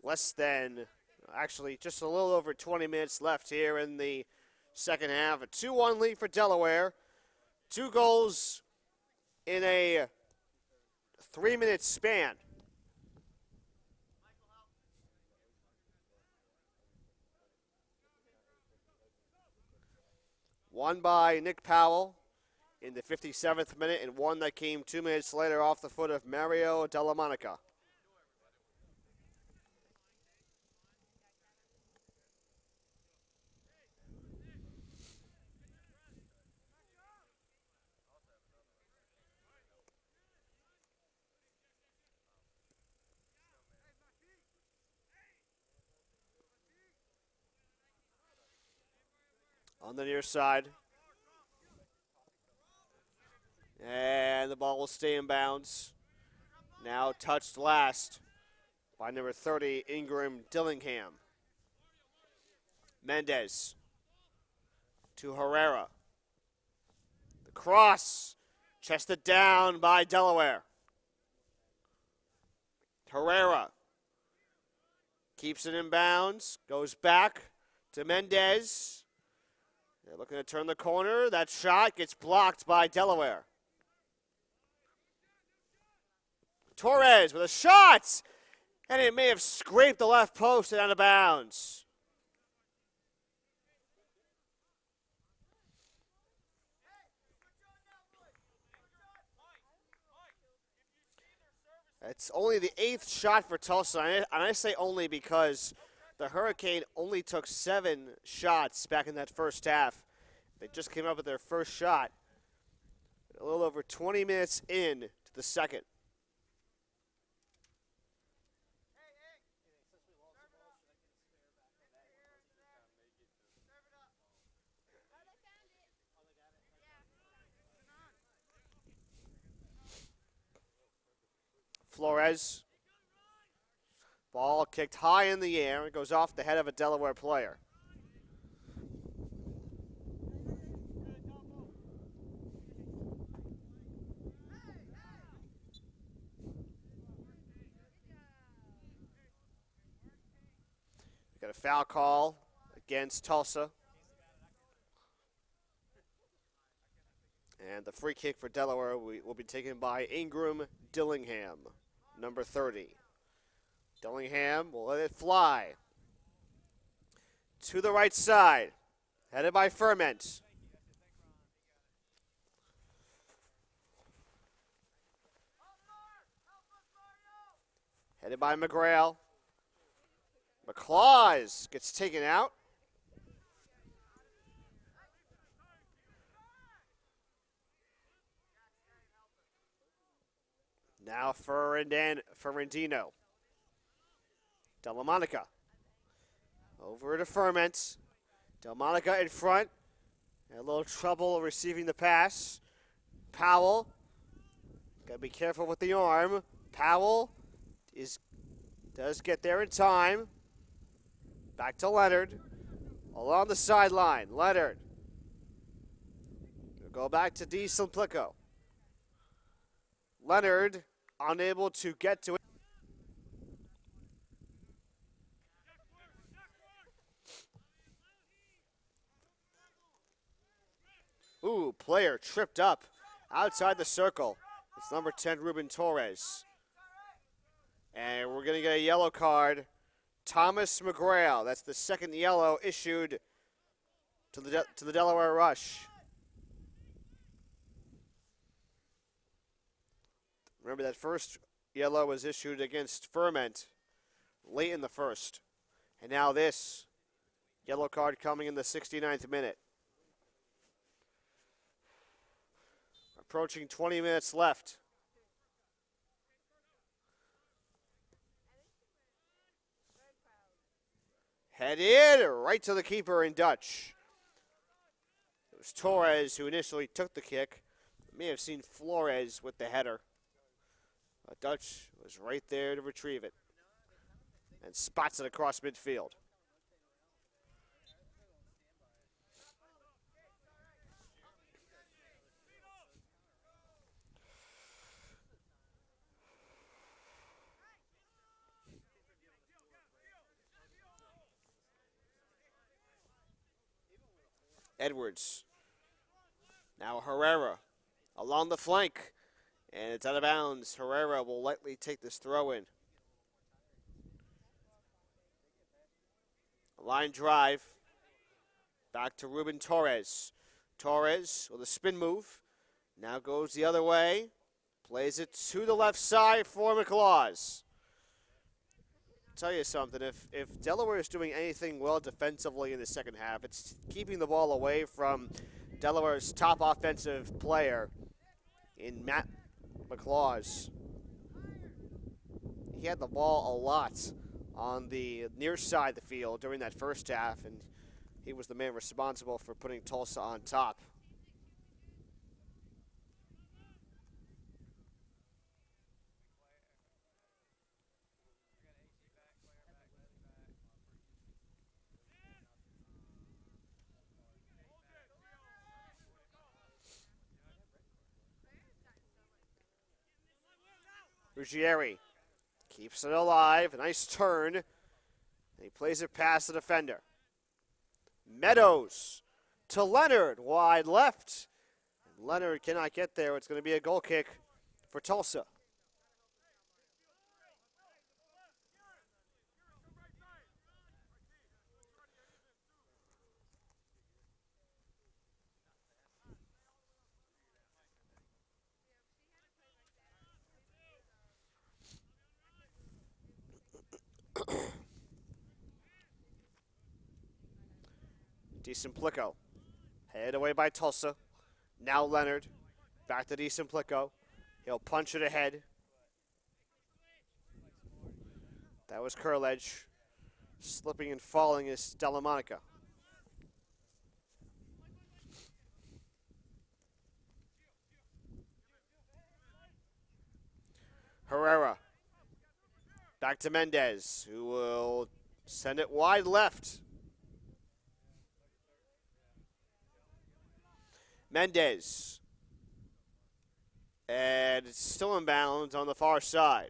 Less than, actually just a little over 20 minutes left here in the second half. A 2-1 lead for Delaware. 2 goals in a 3-minute span. One by Nick Powell in the 57th minute, and one that came 2 minutes later off the foot of Mario Delamonica. On the near side. And the ball will stay in bounds. Now touched last by number 30, Ingram Dillingham. Mendez to Herrera. The cross, chested down by Delaware. Herrera keeps it in bounds, goes back to Mendez. They're looking to turn the corner. That shot gets blocked by Delaware. Torres with a shot, and it may have scraped the left post and out of bounds. It's only the 8th shot for Tulsa, and I say only because the Hurricane only took 7 shots back in that first half. They just came up with their first shot a little over 20 minutes in to the second. Flores. Ball kicked high in the air and goes off the head of a Delaware player. We got a foul call against Tulsa. And the free kick for Delaware will be taken by Ingram Dillingham, number 30. Dillingham will let it fly. To the right side, headed by Ferment. Headed by McGrail. McClaws gets taken out. Now Ferrandino. Delamonica. Over to Ferment. Delamonica in front. Had a little trouble receiving the pass. Powell. Got to be careful with the arm. Powell does get there in time. Back to Leonard. Along the sideline. Leonard. We'll go back to D. Simplico. Leonard unable to get to it. Ooh, player tripped up outside the circle. It's number 10, Ruben Torres. And we're going to get a yellow card. Thomas McGrail. That's the second yellow issued to the Delaware Rush. Remember, that first yellow was issued against Ferment late in the first. And now this yellow card coming in the 69th minute. Approaching 20 minutes left. Head in, right to the keeper in Dutch. It was Torres who initially took the kick. May have seen Flores with the header. Dutch was right there to retrieve it and spots it across midfield. Edwards. Now Herrera along the flank. And it's out of bounds. Herrera will likely take this throw in. Line drive. Back to Ruben Torres. Torres with a spin move. Now goes the other way. Plays it to the left side for McLaws. Tell you something, if Delaware is doing anything well defensively in the second half, it's keeping the ball away from Delaware's top offensive player in Matt McLaws. He had the ball a lot on the near side of the field during that first half, and he was the man responsible for putting Tulsa on top. Ruggieri keeps it alive. A nice turn. And he plays it past the defender. Meadows to Leonard. Wide left. And Leonard cannot get there. It's going to be a goal kick for Tulsa. DeSimplico. Headed away by Tulsa. Now Leonard. Back to DeSimplico. He'll punch it ahead. That was Curledge. Slipping and falling is Delamonica. Herrera. Back to Mendez, who will send it wide left. Mendez. And it's still in bounds on the far side.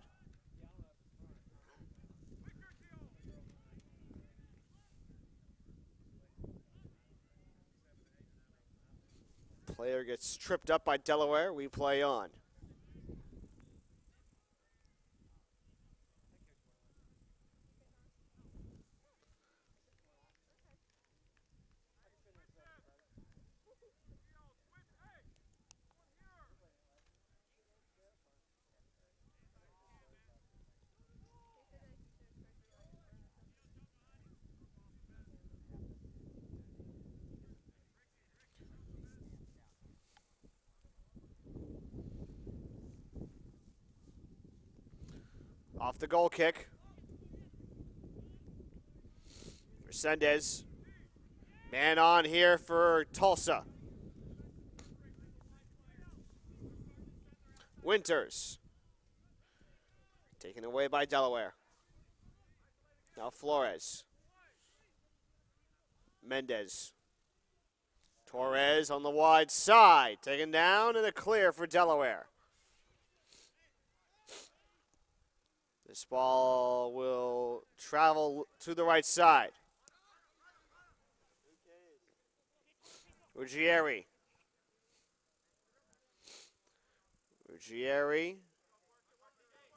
Player gets tripped up by Delaware. We play on. Off the goal kick. Resendez. Man on here for Tulsa. Winters. Taken away by Delaware. Now Flores. Mendez. Torres on the wide side. Taken down and a clear for Delaware. This ball will travel to the right side. Ruggieri. Ruggieri.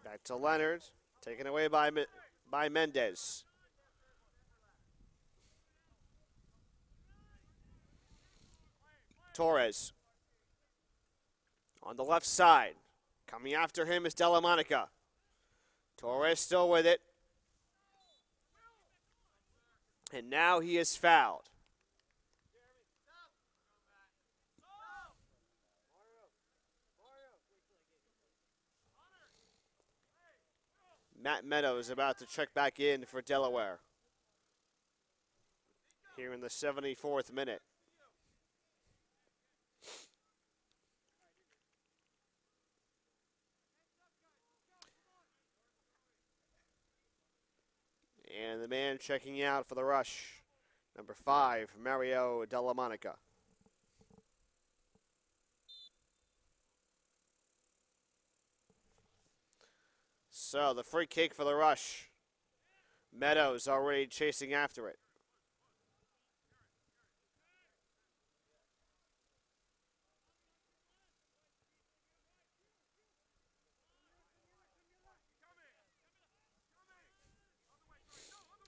Back to Leonard. Taken away by Mendez. Torres. On the left side. Coming after him is Delamonica. Torres still with it. And now he is fouled. Matt Meadows about to check back in for Delaware. Here in the 74th minute. And the man checking out for the rush, number 5, Mario Delamonica. So the free kick for the rush. Meadows already chasing after it.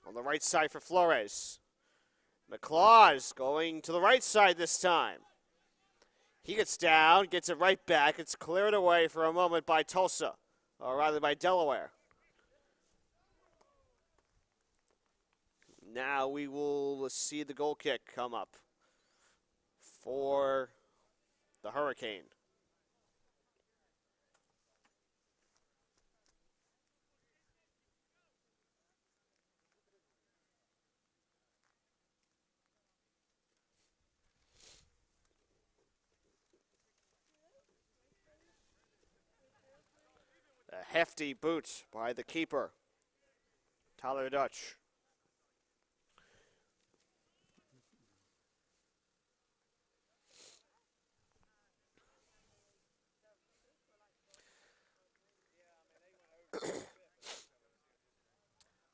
On the right side for Flores. McClaws going to the right side this time. He gets down, gets it right back. It's cleared away for a moment by Tulsa, or rather by Delaware. Now we will see the goal kick come up for the Hurricane. A hefty boot by the keeper, Tyler Dutch.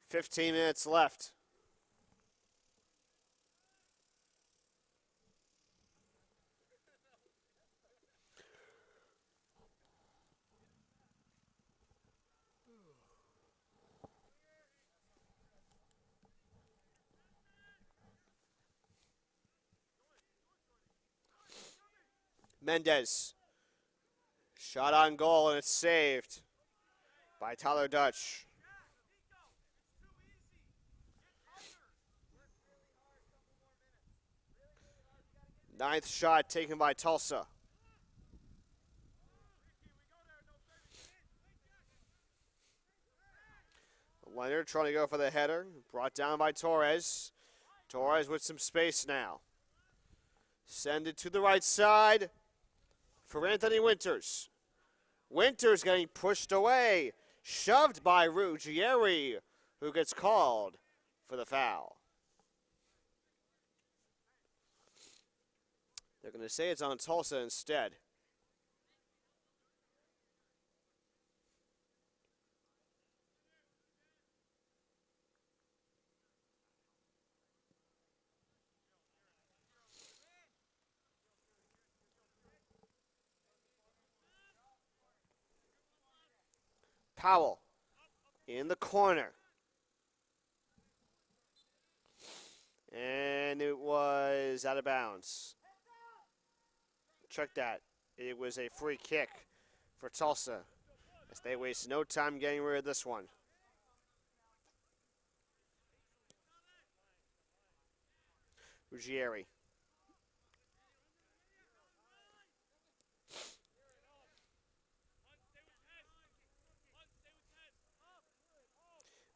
"15 minutes left. Mendez. Shot on goal, and it's saved by Tyler Dutch. Ninth shot taken by Tulsa. Leonard trying to go for the header. Brought down by Torres. Torres with some space now. Send it to the right side for Anthony Winters. Winters getting pushed away. Shoved by Ruggieri, who gets called for the foul. They're going to say it's on Tulsa instead. Powell in the corner. And it was out of bounds. Check that. It was a free kick for Tulsa, as they waste no time getting rid of this one. Ruggieri.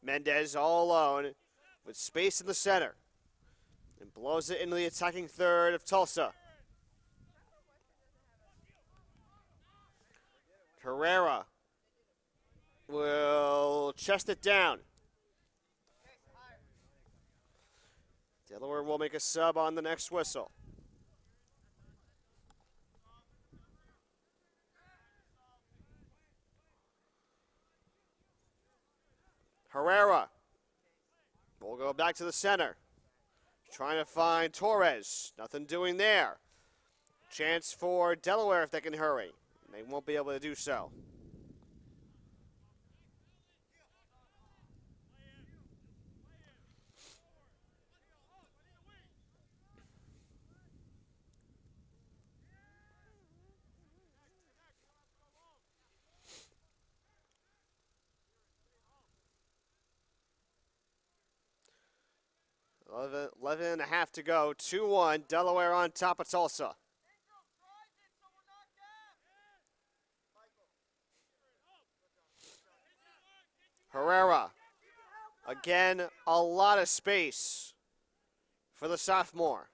Mendez all alone with space in the center and blows it into the attacking third of Tulsa. Herrera will chest it down. Delaware will make a sub on the next whistle. Herrera will go back to the center. Trying to find Torres. Nothing doing there. Chance for Delaware if they can hurry. They won't be able to do so. Eleven and a half to go. 2-1. Delaware on top of Tulsa. Herrera. Again, a lot of space for the sophomore.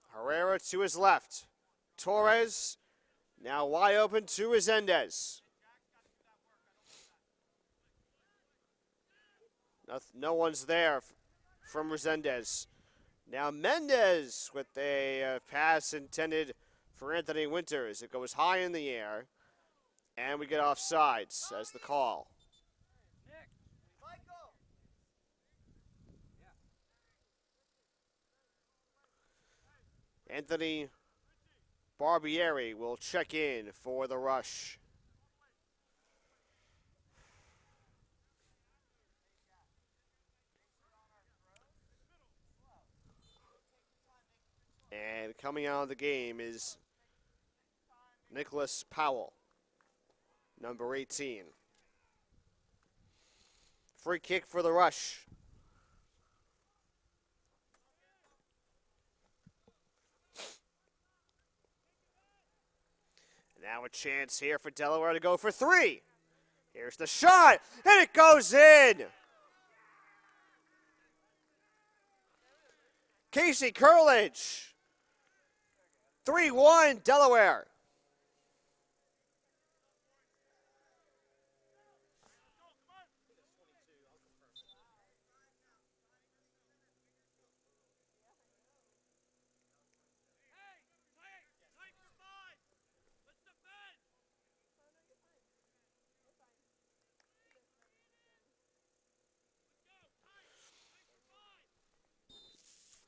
Herrera to his left. Torres now wide open to Resendez. No one's there from Resendez. Now Mendez with a pass intended for Anthony Winters. It goes high in the air. And we get offsides as the call. Anthony Barbieri will check in for the rush. coming out of the game is Nicholas Powell, number 18. Free kick for the Rush. Now a chance here for Delaware to go for three. Here's the shot, and it goes in. Casey Curledge, 3-1 Delaware.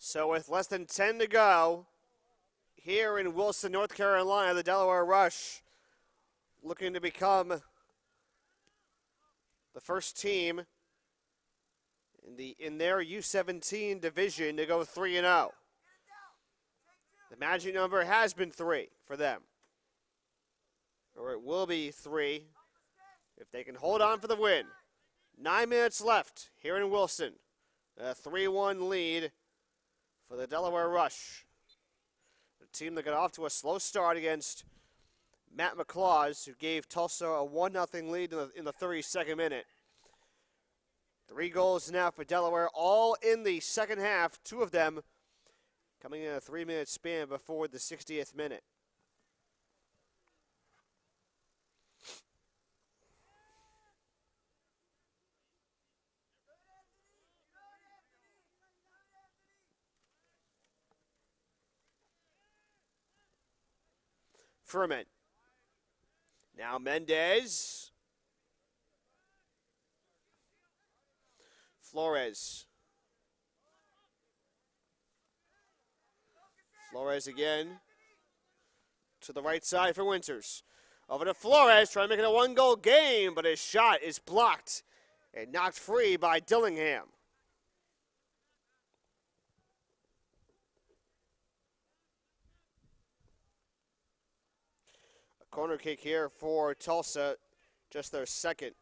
So with less than 10 to go, here in Wilson, North Carolina, the Delaware Rush looking to become the first team in their U17 division to go 3-0. The magic number has been 3 for them, or it will be 3 if they can hold on for the win. 9 minutes left here in Wilson. A 3-1 lead for the Delaware Rush. A team that got off to a slow start against Matt McClaws, who gave Tulsa a 1-0 lead in the 32nd minute. 3 goals now for Delaware, all in the second half, 2 of them coming in a 3-minute span before the 60th minute. Furman. Now Mendez. Flores. Flores again. To the right side for Winters. Over to Flores, trying to make it a 1-goal game, but his shot is blocked and knocked free by Dillingham. Corner kick here for Tulsa, just their second.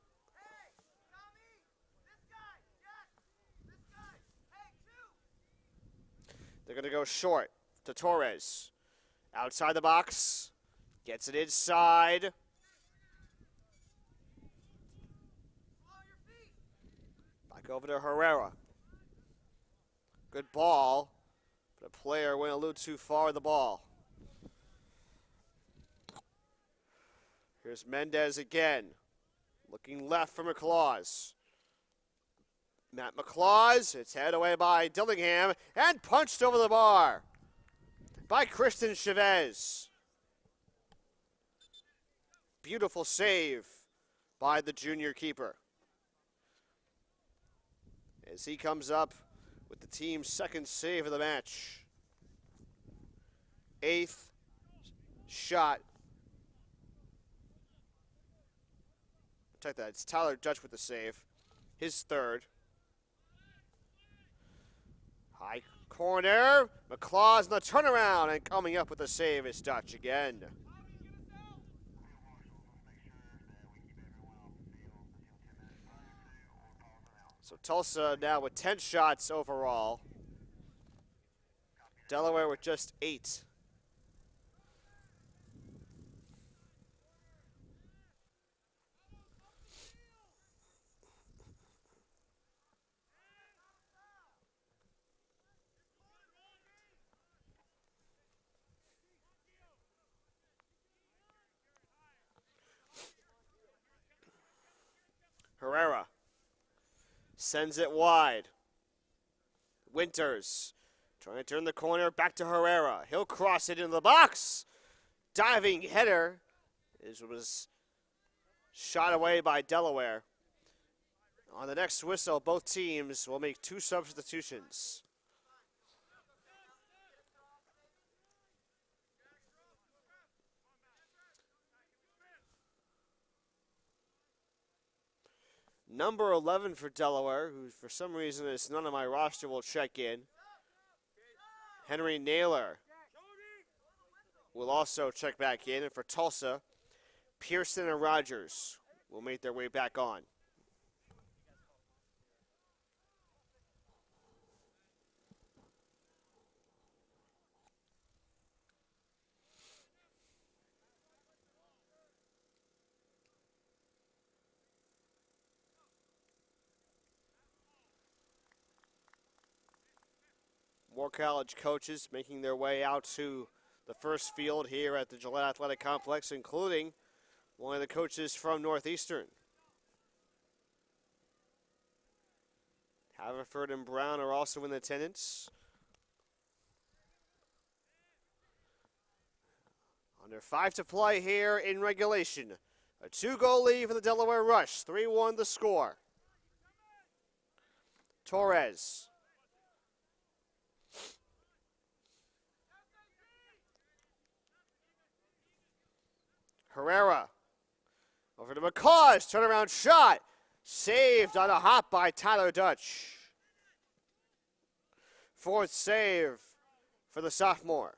They're going to go short to Torres. Outside the box, gets it inside. Back over to Herrera. Good ball, but a player went a little too far with the ball. Here's Mendez again, looking left for McClaws. Matt McClaws, it's headed away by Dillingham, and punched over the bar by Kristen Chavez. Beautiful save by the junior keeper, as he comes up with the team's second save of the match. 8th shot. Check that. It's Tyler Dutch with the save. His third. High corner. McClaws in the turnaround, and coming up with the save is Dutch again. So Tulsa now with 10 shots overall. Delaware with just 8. Herrera sends it wide. Winters trying to turn the corner, back to Herrera. He'll cross it into the box. Diving header. It was shot away by Delaware. On the next whistle, both teams will make 2 substitutions. Number 11 for Delaware, who for some reason is none of my roster, will check in. Henry Naylor will also check back in. And for Tulsa, Pearson and Rogers will make their way back on. More college coaches making their way out to the first field here at the Gillette Athletic Complex, including one of the coaches from Northeastern. Haverford and Brown are also in attendance. Under 5 to play here in regulation. A 2-goal lead for the Delaware Rush. 3-1 the score. Torres. Herrera. Over to McCaw's turnaround shot. Saved on a hop by Tyler Dutch. Fourth save for the sophomore.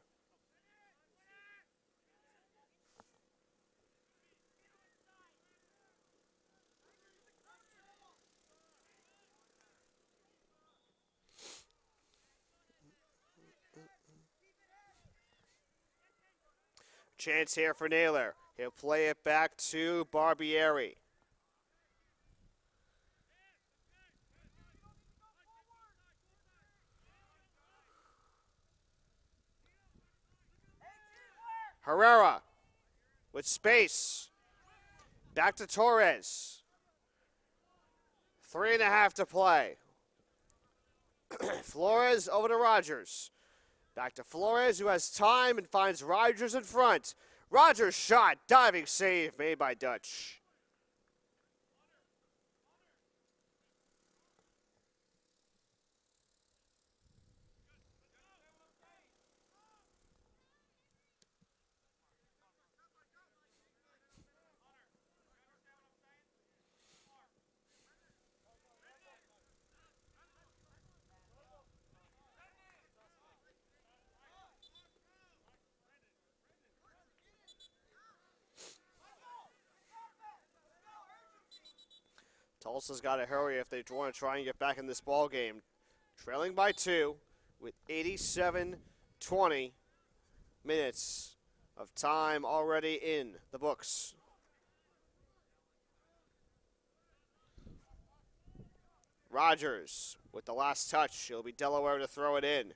Chance here for Naylor. He'll play it back to Barbieri. Herrera with space. Back to Torres. 3.5 to play. Flores over to Rogers. Back to Flores, who has time and finds Rogers in front. Rogers shot, diving save made by Dutch. Tulsa's got to hurry if they want to try and get back in this ball game. Trailing by 2 with 87-20 minutes of time already in the books. Rogers with the last touch. It'll be Delaware to throw it in,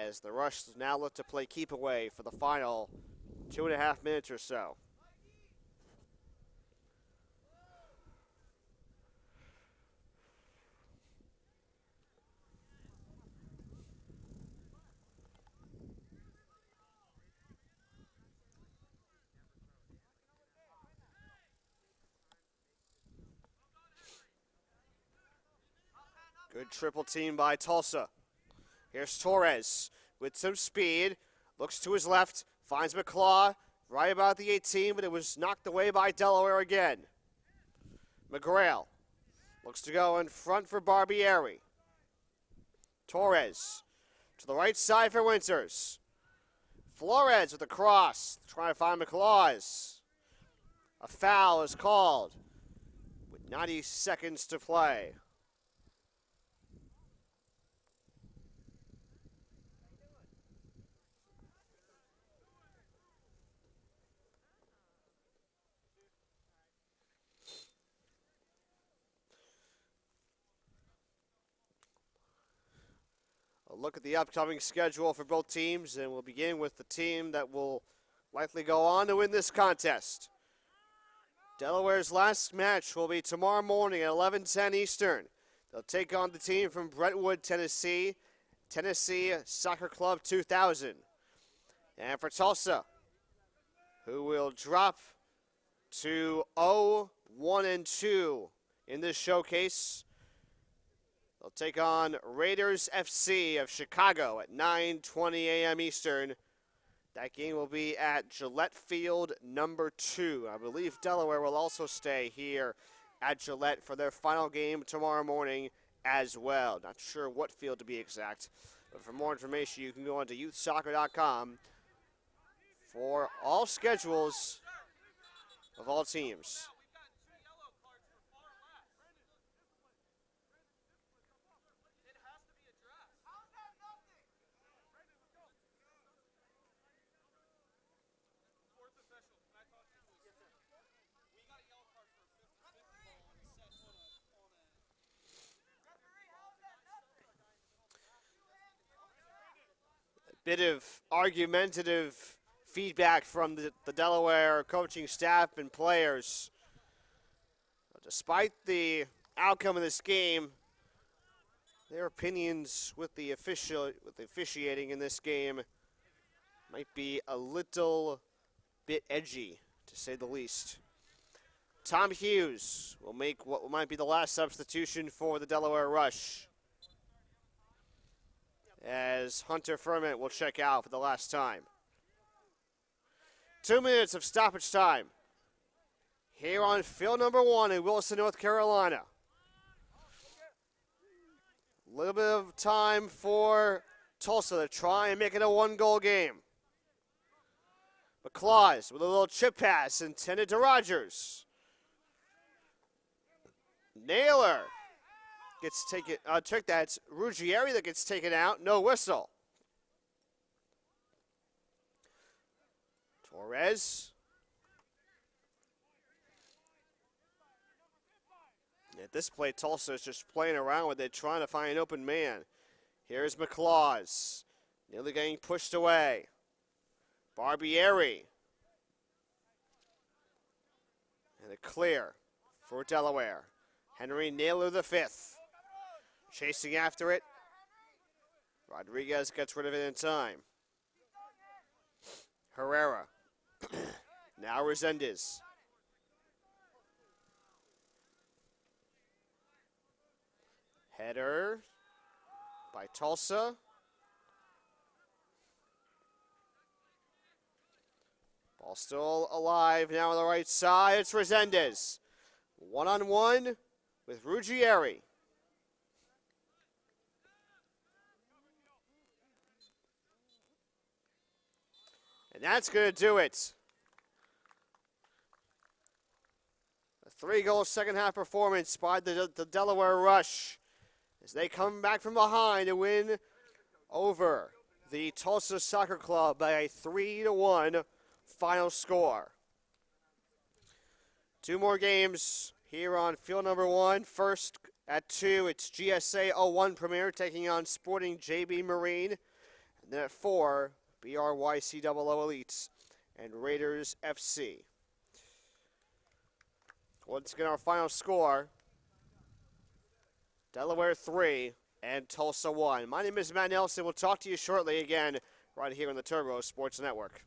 as the Rush now look to play keep away for the final 2.5 minutes or so. Good triple team by Tulsa. Here's Torres with some speed. Looks to his left, finds McClaw right about the 18, but it was knocked away by Delaware again. McGrail looks to go in front for Barbieri. Torres to the right side for Winters. Flores with a cross, trying to find McClaws. A foul is called with 90 seconds to play. Look at the upcoming schedule for both teams, and we'll begin with the team that will likely go on to win this contest. Delaware's last match will be tomorrow morning at 11:10 Eastern. They'll take on the team from Brentwood, Tennessee, Tennessee Soccer Club 2000. And for Tulsa, who will drop to 0-1-2 in this showcase, they'll take on Raiders FC of Chicago at 9:20 a.m. Eastern. That game will be at Gillette Field number 2. I believe Delaware will also stay here at Gillette for their final game tomorrow morning as well. Not sure what field to be exact, but for more information, you can go on to youthsoccer.com for all schedules of all teams. Bit of argumentative feedback from the Delaware coaching staff and players. Despite the outcome of this game, their opinions with the officiating in this game might be a little bit edgy, to say the least. Tom Hughes will make what might be the last substitution for the Delaware Rush, as Hunter Furman will check out for the last time. 2 minutes of stoppage time here on field number 1 in Wilson, North Carolina. A little bit of time for Tulsa to try and make it a 1-goal game. McClaws with a little chip pass intended to Rogers. Naylor gets taken, check that, it's Ruggieri that gets taken out, no whistle. Torres. At this play, Tulsa is just playing around with it, trying to find an open man. Here's McClaws, nearly getting pushed away. Barbieri. And a clear for Delaware. Henry Naylor the 5th. Chasing after it. Rodriguez gets rid of it in time. Herrera. Now Resendez. Header by Tulsa. Ball still alive now on the right side. It's Resendez. 1-on-1 with Ruggieri. And that's going to do it. A 3-goal second-half performance by the Delaware Rush as they come back from behind to win over the Tulsa Soccer Club by a 3-1 final score. 2 more games here on field number 1. First at 2, it's GSA 01 Premier taking on Sporting JB Marine. And then at 4, BRYCOO Elites and Raiders FC. Once again, our final score, Delaware 3 and Tulsa 1. My name is Matt Nelson. We'll talk to you shortly again right here on the Turbo Sports Network.